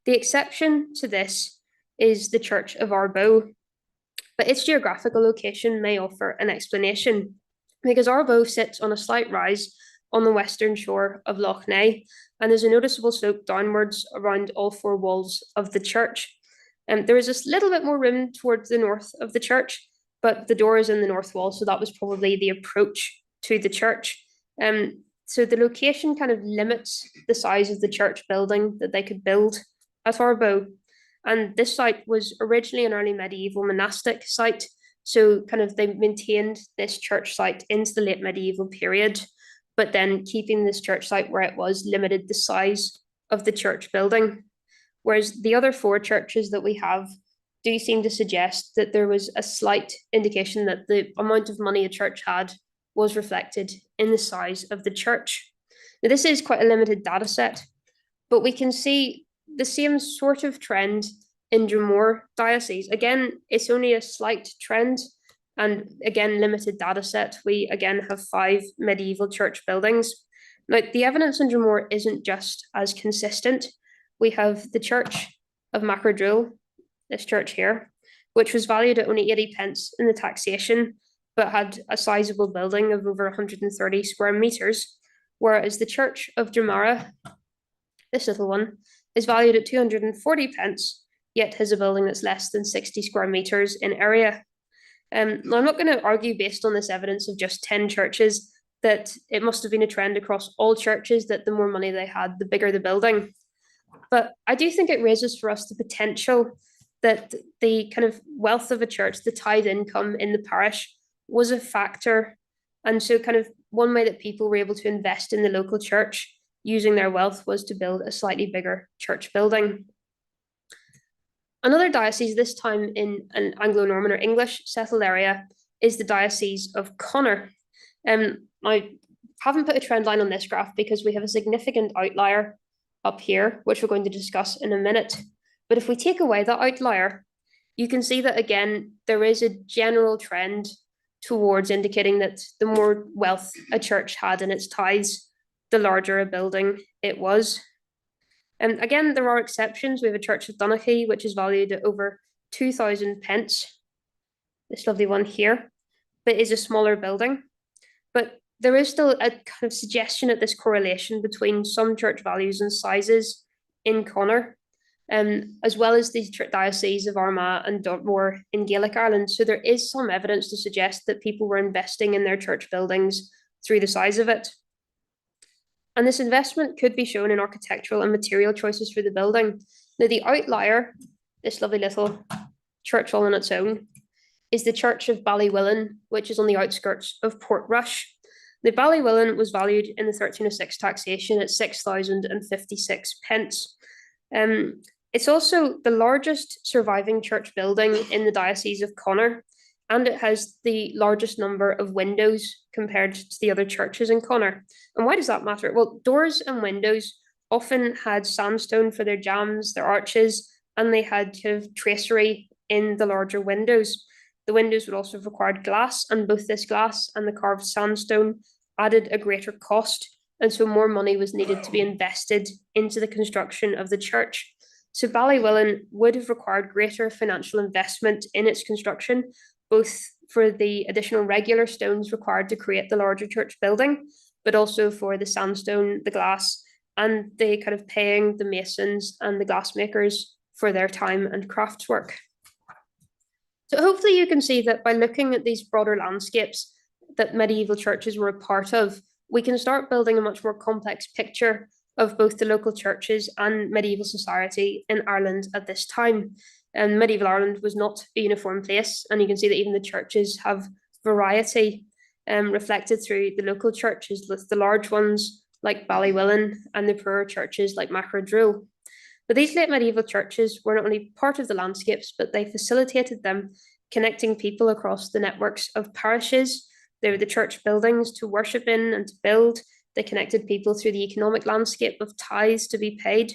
The exception to this is the Church of Arboe, but its geographical location may offer an explanation, because Arboe sits on a slight rise on the western shore of Lough Neagh, and there's a noticeable slope downwards around all 4 walls of the church. There is a little bit more room towards the north of the church, but the door is in the north wall, so that was probably the approach to the church. So the location kind of limits the size of the church building that they could build at Arboe. And this site was originally an early medieval monastic site, so kind of they maintained this church site into the late medieval period, but then keeping this church site where it was limited the size of the church building. Whereas the other 4 churches that we have do seem to suggest that there was a slight indication that the amount of money a church had was reflected in the size of the church. Now, this is quite a limited data set, but we can see the same sort of trend in Dromore Diocese. Again, it's only a slight trend, and again, limited data set. We again have 5 medieval church buildings. Now, the evidence in Dromore isn't just as consistent. We have the Church of Macrodrule, this church here, which was valued at only 80 pence in the taxation, but had a sizable building of over 130 square metres, whereas the Church of Dromara, this little one, is valued at 240 pence, yet has a building that's less than 60 square metres in area. Now, I'm not going to argue based on this evidence of just 10 churches that it must have been a trend across all churches that the more money they had, the bigger the building. But I do think it raises for us the potential that the kind of wealth of a church, the tithe income in the parish, was a factor. And so kind of one way that people were able to invest in the local church using their wealth was to build a slightly bigger church building. Another diocese, this time in an Anglo-Norman or English settled area, is the Diocese of Connor. I haven't put a trend line on this graph because we have a significant outlier up here, which we're going to discuss in a minute. But if we take away that outlier, you can see that, again, there is a general trend towards indicating that the more wealth a church had in its tithes, the larger a building it was. And again, there are exceptions. We have a church of Donegal, which is valued at over 2,000 pence. This lovely one here, but is a smaller building. But there is still a kind of suggestion at this correlation between some church values and sizes in Connor, as well as the Diocese of Armagh and Dartmoor in Gaelic Ireland. So there is some evidence to suggest that people were investing in their church buildings through the size of it. And this investment could be shown in architectural and material choices for the building. Now, the outlier, this lovely little church all on its own, is the Church of Ballywillan, which is on the outskirts of Portrush. The Ballywillan was valued in the 1306 taxation at 6,056 pence. It's also the largest surviving church building in the Diocese of Connor, and it has the largest number of windows compared to the other churches in Connor. And why does that matter? Well, doors and windows often had sandstone for their jambs, their arches, and they had kind of tracery in the larger windows. The windows would also have required glass, and both this glass and the carved sandstone added a greater cost, and so more money was needed to be invested into the construction of the church. So Ballywillan would have required greater financial investment in its construction, both for the additional regular stones required to create the larger church building, but also for the sandstone, the glass, and they kind of paying the masons and the glassmakers for their time and crafts work. So hopefully you can see that by looking at these broader landscapes that medieval churches were a part of, we can start building a much more complex picture of both the local churches and medieval society in Ireland at this time. And medieval Ireland was not a uniform place, and you can see that even the churches have variety reflected through the local churches, with the large ones like Ballywillan and the poorer churches like Macradrule. But these late medieval churches were not only part of the landscapes, but they facilitated them, connecting people across the networks of parishes. They were the church buildings to worship in and to build. They connected people through the economic landscape of tithes to be paid.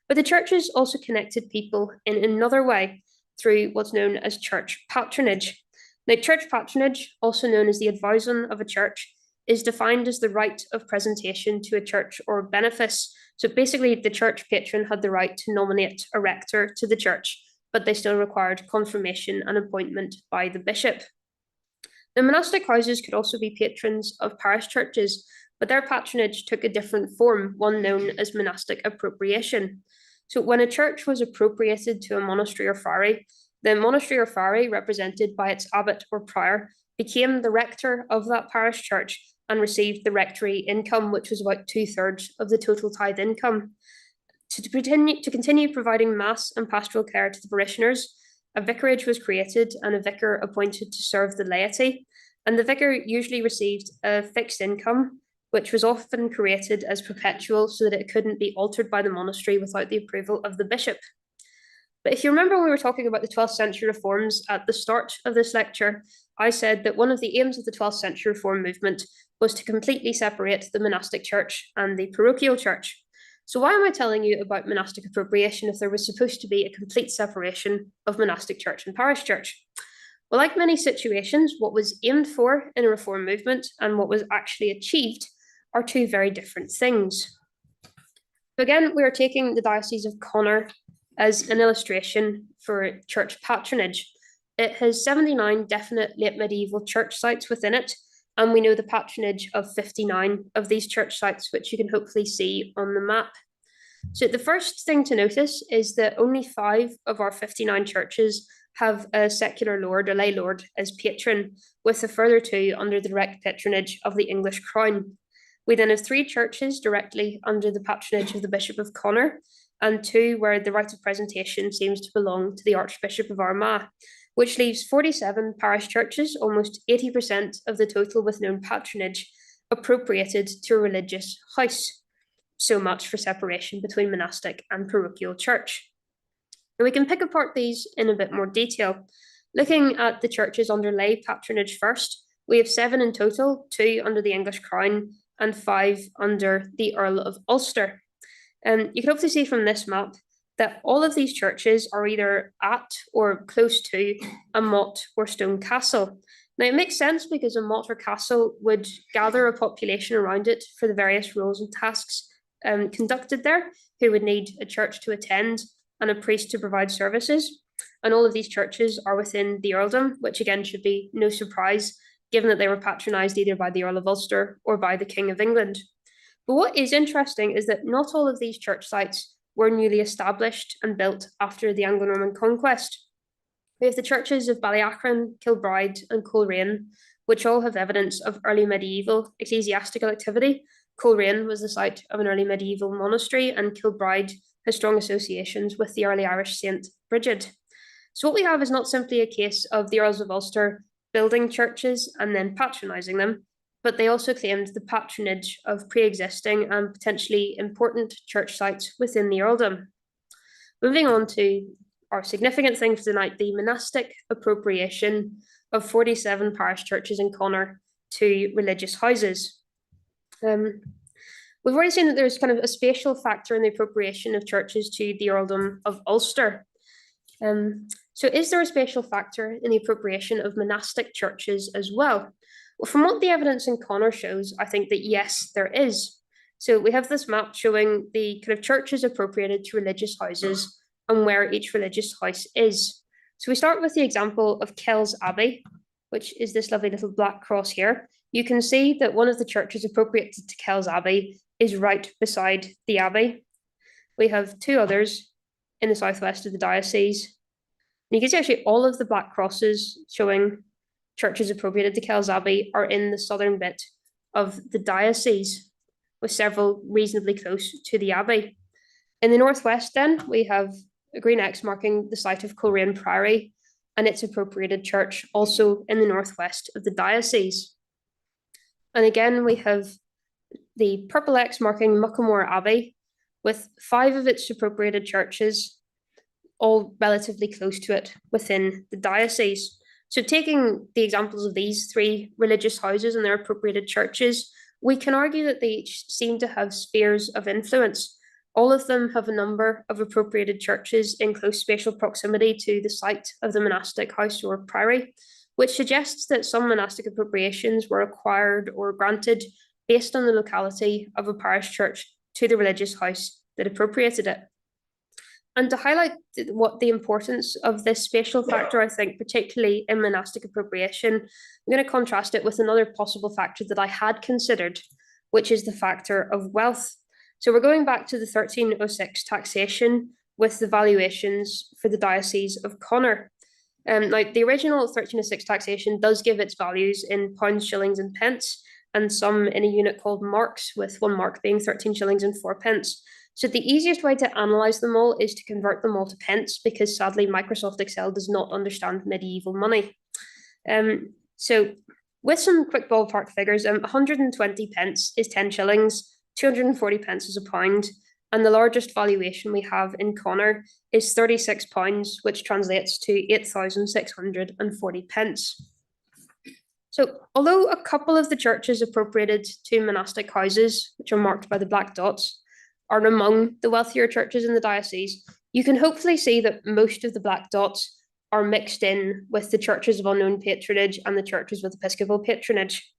But the churches also connected people in another way through what's known as church patronage. Now, church patronage, also known as the advowson of a church, is defined as the right of presentation to a church or benefice. So basically, the church patron had the right to nominate a rector to the church, but they still required confirmation and appointment by the bishop. The monastic houses could also be patrons of parish churches, but their patronage took a different form, one known as monastic appropriation. So when a church was appropriated to a monastery or friary, the monastery or friary, represented by its abbot or prior, became the rector of that parish church and received the rectory income, which was about 2/3 of the total tithe income. To continue providing mass and pastoral care to the parishioners, a vicarage was created and a vicar appointed to serve the laity, and the vicar usually received a fixed income, which was often created as perpetual so that it couldn't be altered by the monastery without the approval of the bishop. But if you remember when we were talking about the 12th century reforms at the start of this lecture, I said that one of the aims of the 12th century reform movement was to completely separate the monastic church and the parochial church. So why am I telling you about monastic appropriation if there was supposed to be a complete separation of monastic church and parish church? Well, like many situations, what was aimed for in a reform movement and what was actually achieved are two very different things. So again, we are taking the Diocese of Connor as an illustration for church patronage. It has 79 definite late medieval church sites within it, and we know the patronage of 59 of these church sites, which you can hopefully see on the map. So the first thing to notice is that only 5 of our 59 churches have a secular lord, a lay lord, as patron, with a further 2 under the direct patronage of the English crown. We then have 3 churches directly under the patronage of the Bishop of Connor, and 2 where the right of presentation seems to belong to the Archbishop of Armagh, which leaves 47 parish churches, almost 80% of the total with known patronage, appropriated to a religious house. So much for separation between monastic and parochial church. And we can pick apart these in a bit more detail. Looking at the churches under lay patronage first, we have 7 in total, 2 under the English crown and 5 under the Earl of Ulster. And you can hopefully see from this map that all of these churches are either at or close to a motte or stone castle. Now, it makes sense because a motte or castle would gather a population around it for the various roles and tasks conducted there, who would need a church to attend and a priest to provide services. And all of these churches are within the earldom, which again should be no surprise, given that they were patronised either by the Earl of Ulster or by the King of England. But what is interesting is that not all of these church sites were newly established and built after the Anglo-Norman conquest. We have the churches of Ballyacran, Kilbride and Coleraine, which all have evidence of early medieval ecclesiastical activity. Coleraine was the site of an early medieval monastery, and Kilbride has strong associations with the early Irish Saint Brigid. So what we have is not simply a case of the Earls of Ulster building churches and then patronising them, but they also claimed the patronage of pre-existing and potentially important church sites within the earldom. Moving on to our significant thing for tonight, the monastic appropriation of 47 parish churches in Connor to religious houses. We've already seen that there's kind of a spatial factor in the appropriation of churches to the earldom of Ulster. So is there a spatial factor in the appropriation of monastic churches as well? Well, from what the evidence in Connor shows, I think that yes, there is. So we have this map showing the kind of churches appropriated to religious houses and where each religious house is. So we start with the example of Kells Abbey, which is this lovely little black cross here. You can see that one of the churches appropriated to Kells Abbey is right beside the abbey. We have two others in the southwest of the diocese. And you can see actually all of the black crosses showing churches appropriated to Kells Abbey are in the southern bit of the diocese, with several reasonably close to the abbey. In the northwest then, we have a green X marking the site of Coleraine Priory and its appropriated church, also in the northwest of the diocese. And again, we have the purple X marking Muckamore Abbey, with 5 of its appropriated churches, all relatively close to it within the diocese. So taking the examples of these 3 religious houses and their appropriated churches, we can argue that they each seem to have spheres of influence. All of them have a number of appropriated churches in close spatial proximity to the site of the monastic house or priory, which suggests that some monastic appropriations were acquired or granted based on the locality of a parish church to the religious house that appropriated it. And to highlight what the importance of this spatial factor, I think, particularly in monastic appropriation, I'm going to contrast it with another possible factor that I had considered, which is the factor of wealth. So we're going back to the 1306 taxation with the valuations for the Diocese of Connor. Now, the original 1306 taxation does give its values in pounds, shillings, and pence, and some in a unit called marks, with 1 mark being 13 shillings and 4 pence. So the easiest way to analyse them all is to convert them all to pence, because sadly Microsoft Excel does not understand medieval money. So with some quick ballpark figures, 120 pence is 10 shillings, 240 pence is a pound, and the largest valuation we have in Connor is £36, which translates to 8,640 pence. So although a couple of the churches appropriated to monastic houses, which are marked by the black dots, are among the wealthier churches in the diocese, you can hopefully see that most of the black dots are mixed in with the churches of unknown patronage and the churches with episcopal patronage.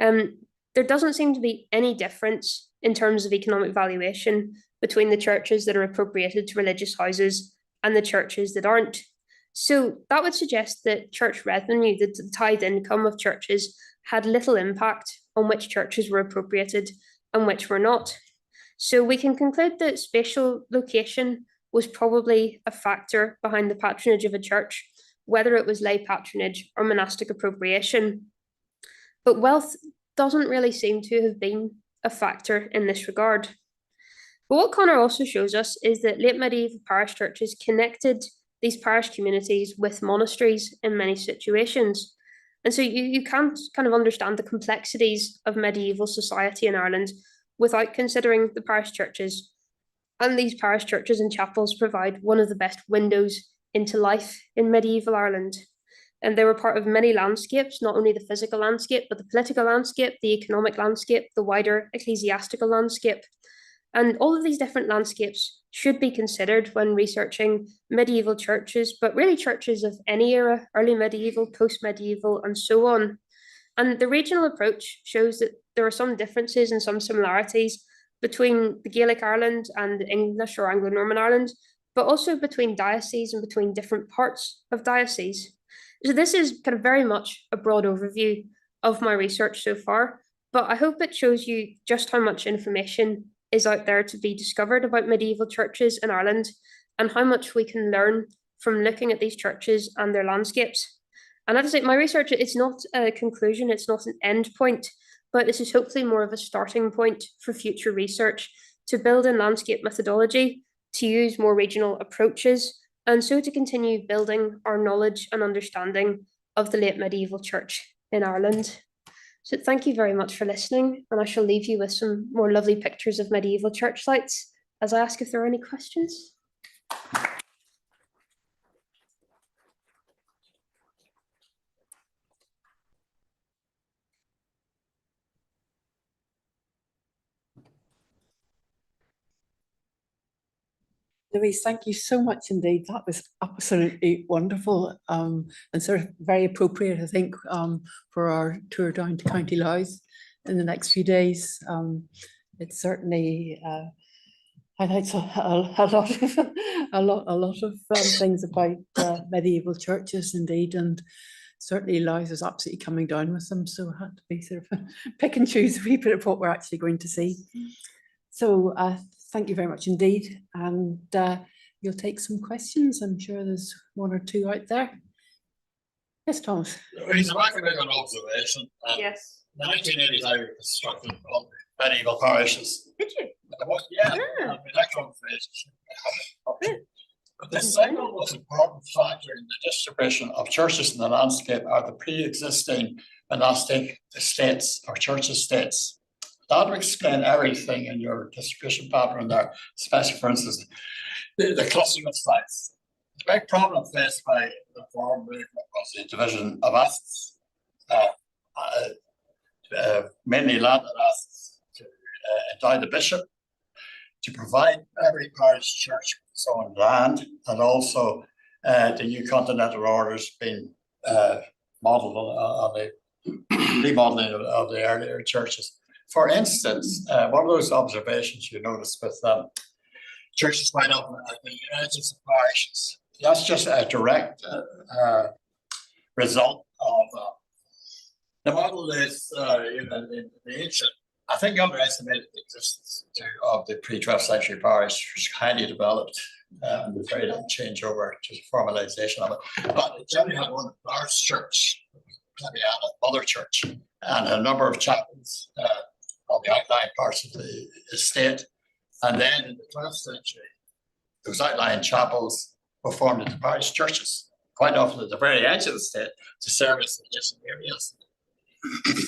There doesn't seem to be any difference in terms of economic valuation between the churches that are appropriated to religious houses and the churches that aren't. So that would suggest that church revenue, the tithe income of churches, had little impact on which churches were appropriated and which were not. So we can conclude that spatial location was probably a factor behind the patronage of a church, whether it was lay patronage or monastic appropriation. But wealth doesn't really seem to have been a factor in this regard. But what Connor also shows us is that late medieval parish churches connected these parish communities with monasteries in many situations. And so you can't kind of understand the complexities of medieval society in Ireland without considering the parish churches. And these parish churches and chapels provide one of the best windows into life in medieval Ireland. And they were part of many landscapes, not only the physical landscape, but the political landscape, the economic landscape, the wider ecclesiastical landscape. And all of these different landscapes should be considered when researching medieval churches, but really churches of any era, early medieval, post-medieval, and so on. And the regional approach shows that there are some differences and some similarities between the Gaelic Ireland and English or Anglo-Norman Ireland, but also between dioceses and between different parts of dioceses. So this is kind of very much a broad overview of my research so far, but I hope it shows you just how much information is out there to be discovered about medieval churches in Ireland and how much we can learn from looking at these churches and their landscapes. And as I say, my research, it's not a conclusion, it's not an end point, but this is hopefully more of a starting point for future research to build in landscape methodology, to use more regional approaches, and so to continue building our knowledge and understanding of the late medieval church in Ireland. So thank you very much for listening, and I shall leave you with some more lovely pictures of medieval church sites as I ask if there are any questions. Louise, thank you so much indeed. That was absolutely wonderful and sort of very appropriate, I think, for our tour down to County Louth in the next few days. It certainly highlights a lot of things about medieval churches indeed, and certainly Louth is absolutely coming down with them. So I had to be sort of pick and choose a wee bit of what we're actually going to see. So thank you very much indeed. And you'll take some questions. I'm sure there's one or two out there. Yes, Thomas. He's making an observation. Yes. 1985 constructed all the medieval parishes. Did you? Yeah, Ah. But the single most important factor in the distribution of churches in the landscape are the pre-existing monastic estates or church estates. That would explain everything in your distribution pattern there, especially, for instance, the clustering of sites. The big problem faced by the reform movement was the division of assets, mainly landed assets, to endow the bishop, to provide every parish church with its own land, and also the new continental orders being modelled on the remodeling of the earlier churches. For instance, one of those observations you notice with churches quite often at the edges of parishes, that's just a direct result of the model is in the ancient. I think you underestimated the existence of the pre-12th century parish, which was highly developed and with very little changeover to the formalization of it. But it generally had one large church, maybe a mother church, and a number of chapels on the outlying parts of the estate. And then in the 12th century, those outlying chapels were formed into parish churches, quite often at the very edge of the estate to service adjacent areas,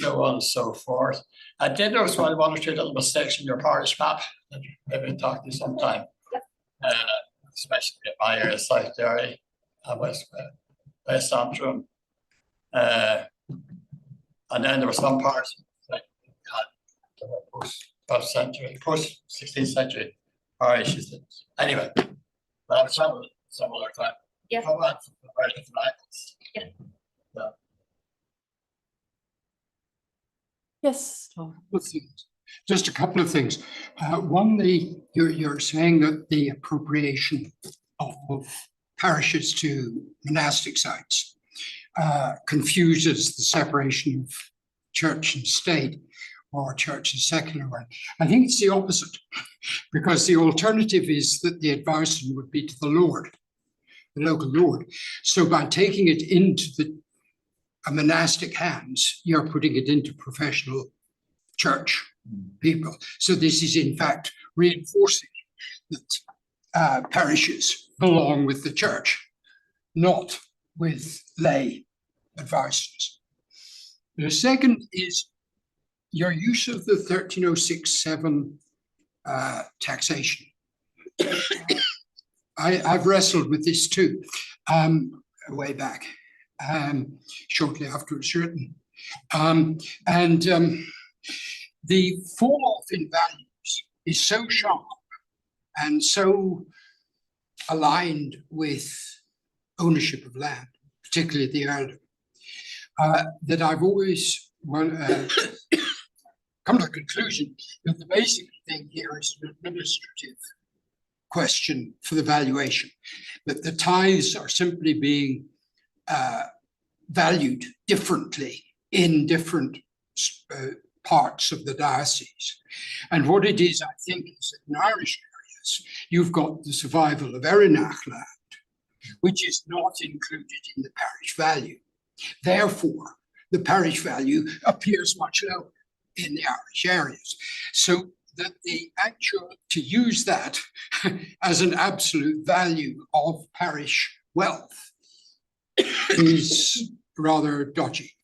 so on and so forth. I did notice one or two little mistakes in your parish map that maybe talk to you sometime, especially in my area, South Derry and West Antrim. And then there were some parts like post 16th century parishes. Anyway, but I'll some other time. Yeah. How about very different angles? Yeah. Yeah. Yes, Tom. Just a couple of things. One, you're saying that the appropriation of parishes to monastic sites confuses the separation of church and state, or church and secular one. I think it's the opposite, because the alternative is that the advancement would be to the Lord, the local Lord. So by taking it into monastic hands, you're putting it into professional church people. So this is in fact reinforcing that parishes belong with the church, not with lay advisors. The second is your use of the 13067 taxation. I've wrestled with this too, way back, shortly after it was written. The fall off in values is so sharp and so aligned with ownership of land, particularly the earldom, that I've always come to the conclusion that the basic thing here is an administrative question for the valuation, that the tithes are simply being valued differently in different parts of the diocese. And what it is, I think, is that in Irish areas, you've got the survival of Erinach land, which is not included in the parish value. Therefore, the parish value appears much lower in the Irish areas. So that the actual, to use that as an absolute value of parish wealth is rather dodgy.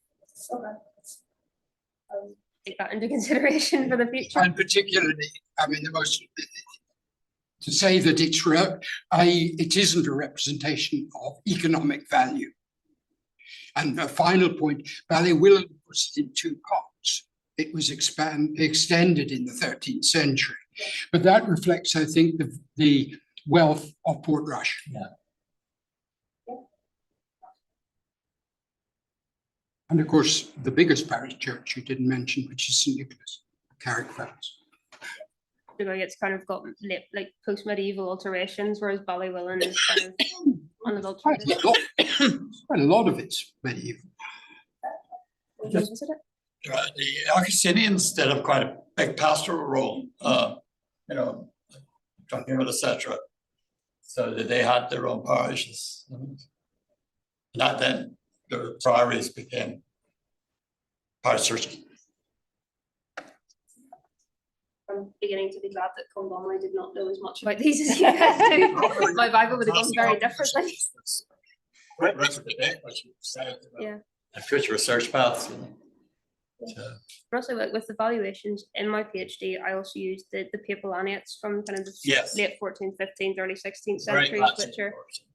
Okay. Take that into consideration for the future. And particularly, I mean, to say that it isn't a representation of economic value. And a final point, Ballywillan puts it in two parts. It was extended in the 13th century, but that reflects, I think, the wealth of Portrush. Yeah. And of course, the biggest parish church you didn't mention, which is St. Nicholas, Carrickfellas. It's kind of got like post-medieval alterations, whereas Ballywillan is kind of unadulterated. Quite a lot of it's medieval. Was it? The Augustinians did have quite a big pastoral role you know, Donegal, etc. So that they had their own parishes. And that then the priories became parish churches. I'm beginning to be glad that Clondonley did not know as much about these as you guys do. My Bible would have gone very differently. Great rest of the day, what you said. Yeah. And future research paths. You know. So, Also, like with the valuations in my PhD, I also used the papal annates from kind of the yes. late 14th, 15th, early 16th Very centuries, patchy,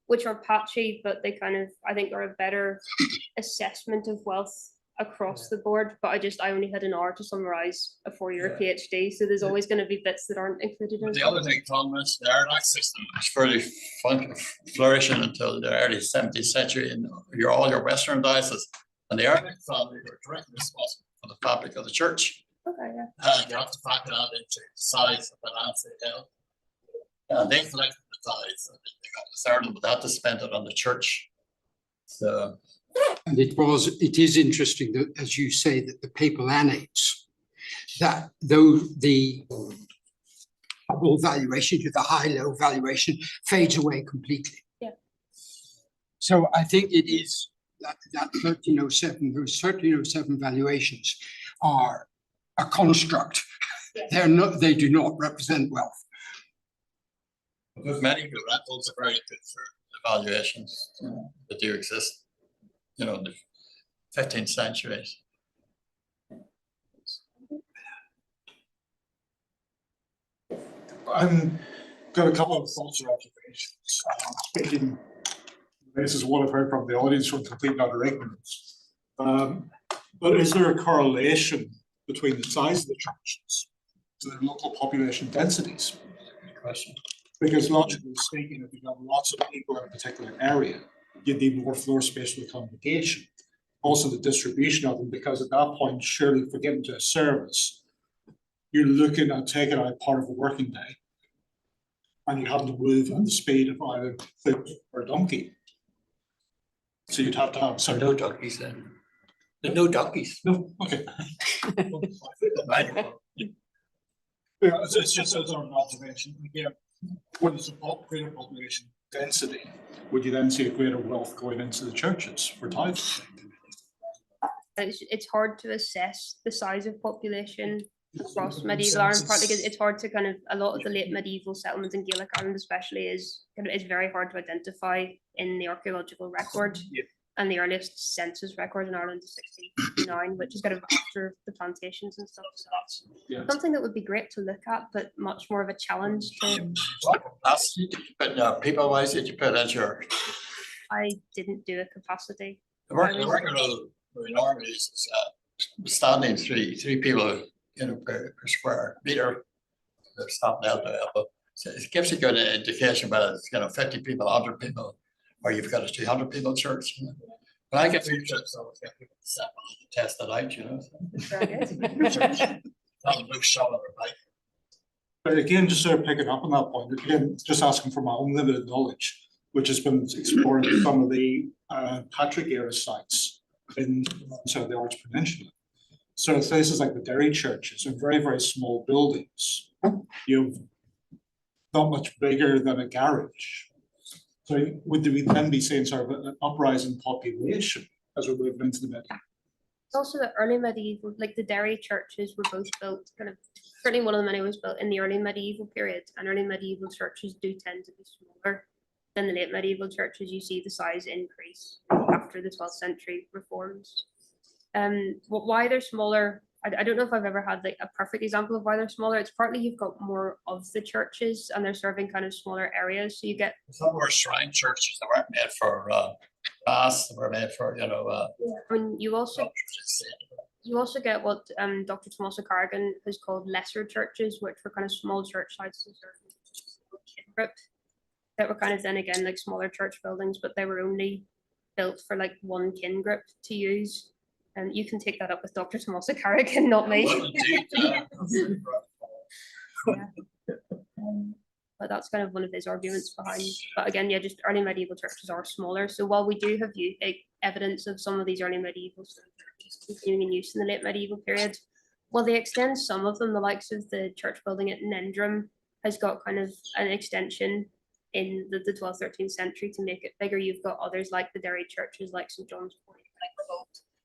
which are patchy, but they kind of, I think, are a better assessment of wealth across the board. But I only had an hour to summarize a 4-year PhD, so there's always going to be bits that aren't included in the other thing, Thomas, the Arabic system was fairly flourishing until the early 17th century in all your Western dioceses. And the Arabic family were directly responsible for the fabric of the church. Okay, yeah. You have to factor that into the size of the land they held. And they collected the tithes and they got the third, but they had to spend it on the church. So. And it is interesting that, as you say, that the papal annates, that though the double valuation to the high-low valuation fades away completely. Yeah. So I think it is that 1307, those 1307 valuations are a construct. Yeah. They do not represent wealth. Because many of the rentals are very good for evaluations that do exist, in the 15th century. I've got a couple of thoughts or observations. Speaking, this is what I've heard from the audience from complete and utter ignorance. But is there a correlation between the size of the churches to their local population densities? Good question. Because logically speaking, if you have lots of people in a particular area, you need more floor space for the congregation. Also the distribution of them, because at that point, surely for getting to a service, you're looking at taking out part of a working day. And you have to move at the speed of either foot or donkey. So you'd have to have So no donkeys then. There's no donkeys. No, okay. Yeah, it's just as an observation. Again, when it's a greater population density, would you then see a greater wealth going into the churches for tithes? It's hard to assess the size of population across medieval Ireland, partly because it's hard to kind of, a lot of the late medieval settlements in Gaelic Ireland especially is very hard to identify in the archaeological record. Yeah. And the earliest census record in Ireland is 1659, which is kind of after the plantations and stuff. So that's something that would be great to look at, but much more of a challenge to. But people wise did you put as your? I didn't do a capacity. The regular norm is standing three people per square meter. They're standing elbow to elbow. So it gives you a good indication whether it's 50 people, 100 people, or you've got a 300 people church. When I get to church, I always get people to test it out, But again, just sort of picking up on that point, again, just asking for my own limited knowledge, which has been exploring some of the Patrick era sites in the Arch Peninsula. So places like the Derry churches are very, very small buildings. You've not much bigger than a garage. So would we then be seeing sort of an uprising population as we're moving into the medieval? Also, the early medieval, like the Derry churches were both built certainly one of them anyway was built in the early medieval period, and early medieval churches do tend to be smaller than the late medieval churches. You see the size increase after the 12th century reforms. Why they're smaller, I don't know if I've ever had like a perfect example of why they're smaller. It's partly you've got more of the churches and they're serving kind of smaller areas. So you get some more shrine churches that weren't made for mass, that were made for I mean, you also get what Dr. Tomás Carrigan has called lesser churches, which were kind of small church sites that were kind of then again like smaller church buildings, but they were only built for like one kin group to use. And you can take that up with Dr. Tomás Carrigan, not me. But that's kind of one of his arguments behind. But again, just early medieval churches are smaller. So while we do have evidence of some of these early medieval churches continuing in use in the late medieval period, while they extend some of them, the likes of the church building at Nendrum has got kind of an extension in the 12th, 13th century to make it bigger. You've got others like the Derry churches, like St John's Point,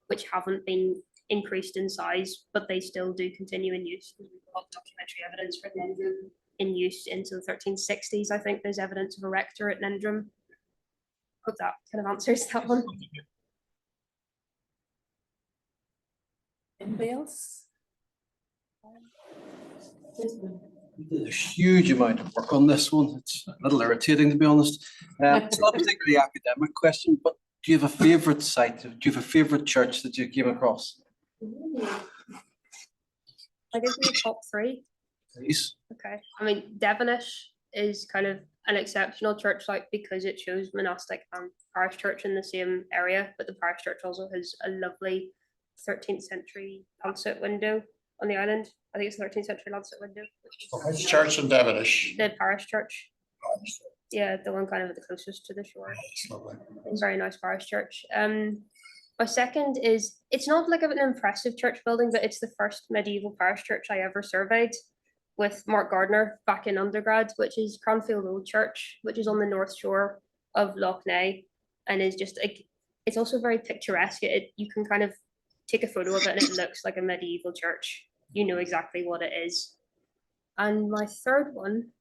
which haven't been increased in size, but they still do continue in use. We've got documentary evidence for Nendrum in use into the 1360s. I think there's evidence of a rector at Nendrum. Hope that kind of answers that one. Anybody else? We did a huge amount of work on this one. It's a little irritating, to be honest. It's not a particularly academic question, but do you have a favourite site? Do you have a favourite church that you came across? I guess the top three. Please. Okay. I mean, Devonish is kind of an exceptional church site because it shows monastic and parish church in the same area, but the parish church also has a lovely 13th century lancet window on the island. I think it's a 13th century lancet window. Which church in Devonish? The parish church. Yeah, the one kind of the closest to the shore. It's lovely. It's a very nice parish church. My second is, it's not like an impressive church building, but it's the first medieval parish church I ever surveyed with Mark Gardner back in undergrad, which is Cranfield Old Church, which is on the north shore of Lough Neagh, and is just like, it's also very picturesque. You can kind of take a photo of it and it looks like a medieval church. You know exactly what it is. And my third one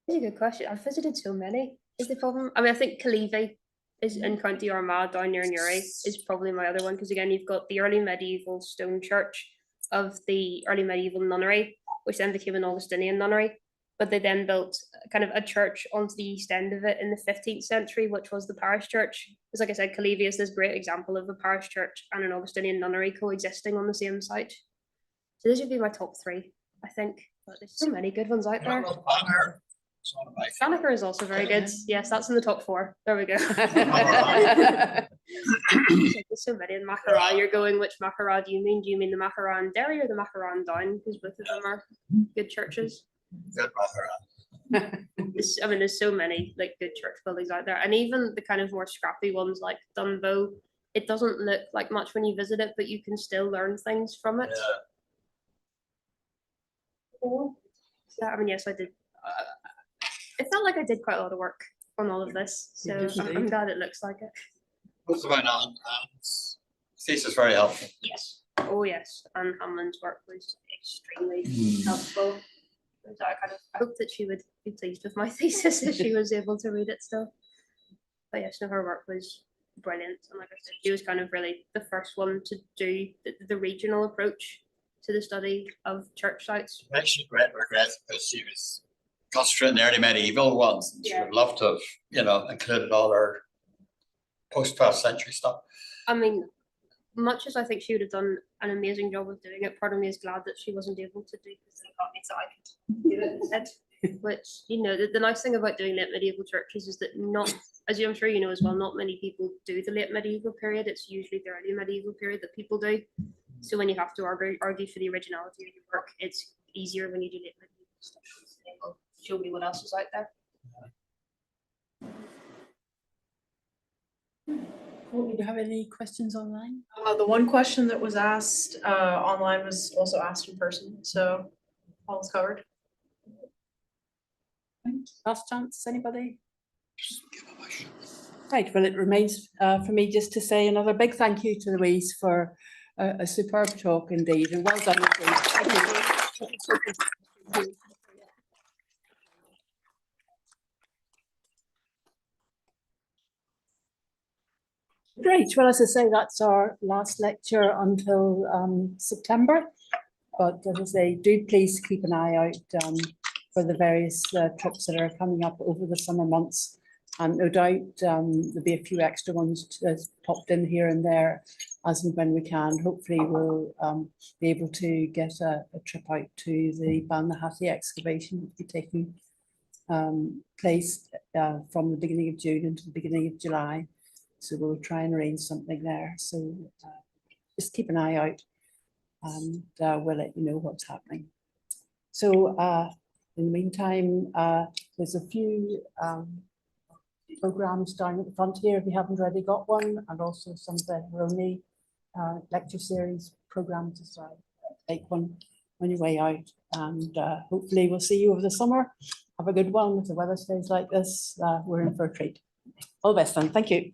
is a good question. I've visited so many. Is the problem? I mean, I think Caleavey is in County Armagh down near Newry is probably my other one, because again, you've got the early medieval stone church of the early medieval nunnery, which then became an Augustinian nunnery. But they then built kind of a church onto the east end of it in the 15th century, which was the parish church. Because like I said, Caleavey is this great example of a parish church and an Augustinian nunnery coexisting on the same site. So these would be my top three, I think. But there's so many good ones out there. Banagher is also very good. Yes, that's in the top four. There we go. There's so many in Maghera. You're going, which Maghera do you mean? Do you mean the Maghera in Derry or the Maghera in Down? Because both of them are good churches. Good Maghera. I mean, there's so many like good church buildings out there, and even the kind of more scrappy ones like Dunbow. It doesn't look like much when you visit it, but you can still learn things from it. Yeah, I mean, yes, I did. It felt like I did quite a lot of work on all of this, so I'm glad it looks like it. What's about Alan's thesis very helpful. Yes. Oh yes, and Hamlin's work was extremely helpful. So I hope that she would be pleased with my thesis if she was able to read it still. But yes, no, her work was brilliant, and like I said, she was kind of really the first one to do the regional approach to the study of church sites. Actually, great regret because she was concentrating the early medieval ones. She would love to have, included all her post-12th century stuff. I mean, much as I think she would have done an amazing job of doing it, part of me is glad that she wasn't able to do this thing got me so I could do it instead. Which, the nice thing about doing late medieval churches is that not, as I'm sure you know as well, not many people do the late medieval period. It's usually the early medieval period that people do. So when you have to argue for the originality of your work, it's easier when you do late medieval stuff. Show me what else is out there. Do you have any questions online? The one question that was asked online was also asked in person, so all is covered. Last chance, anybody? Right, well, it remains for me just to say another big thank you to Louise for a superb talk indeed, and well done indeed. Thank you. Great, well, as I say, that's our last lecture until September, but as I say, do please keep an eye out for the various trips that are coming up over the summer months, and no doubt there'll be a few extra ones popped in here and there as and when we can. Hopefully we'll be able to get a trip out to the Balnahati excavation, which will be taking place from the beginning of June into the beginning of July. So we'll try and arrange something there. So just keep an eye out, and we'll let you know what's happening. So in the meantime, there's a few programs down at the front here if you haven't already got one, and also some of the Roni lecture series programs as well. Take one on your way out. And hopefully we'll see you over the summer. Have a good one. If the weather stays like this, we're in for a treat. All the best then. Thank you.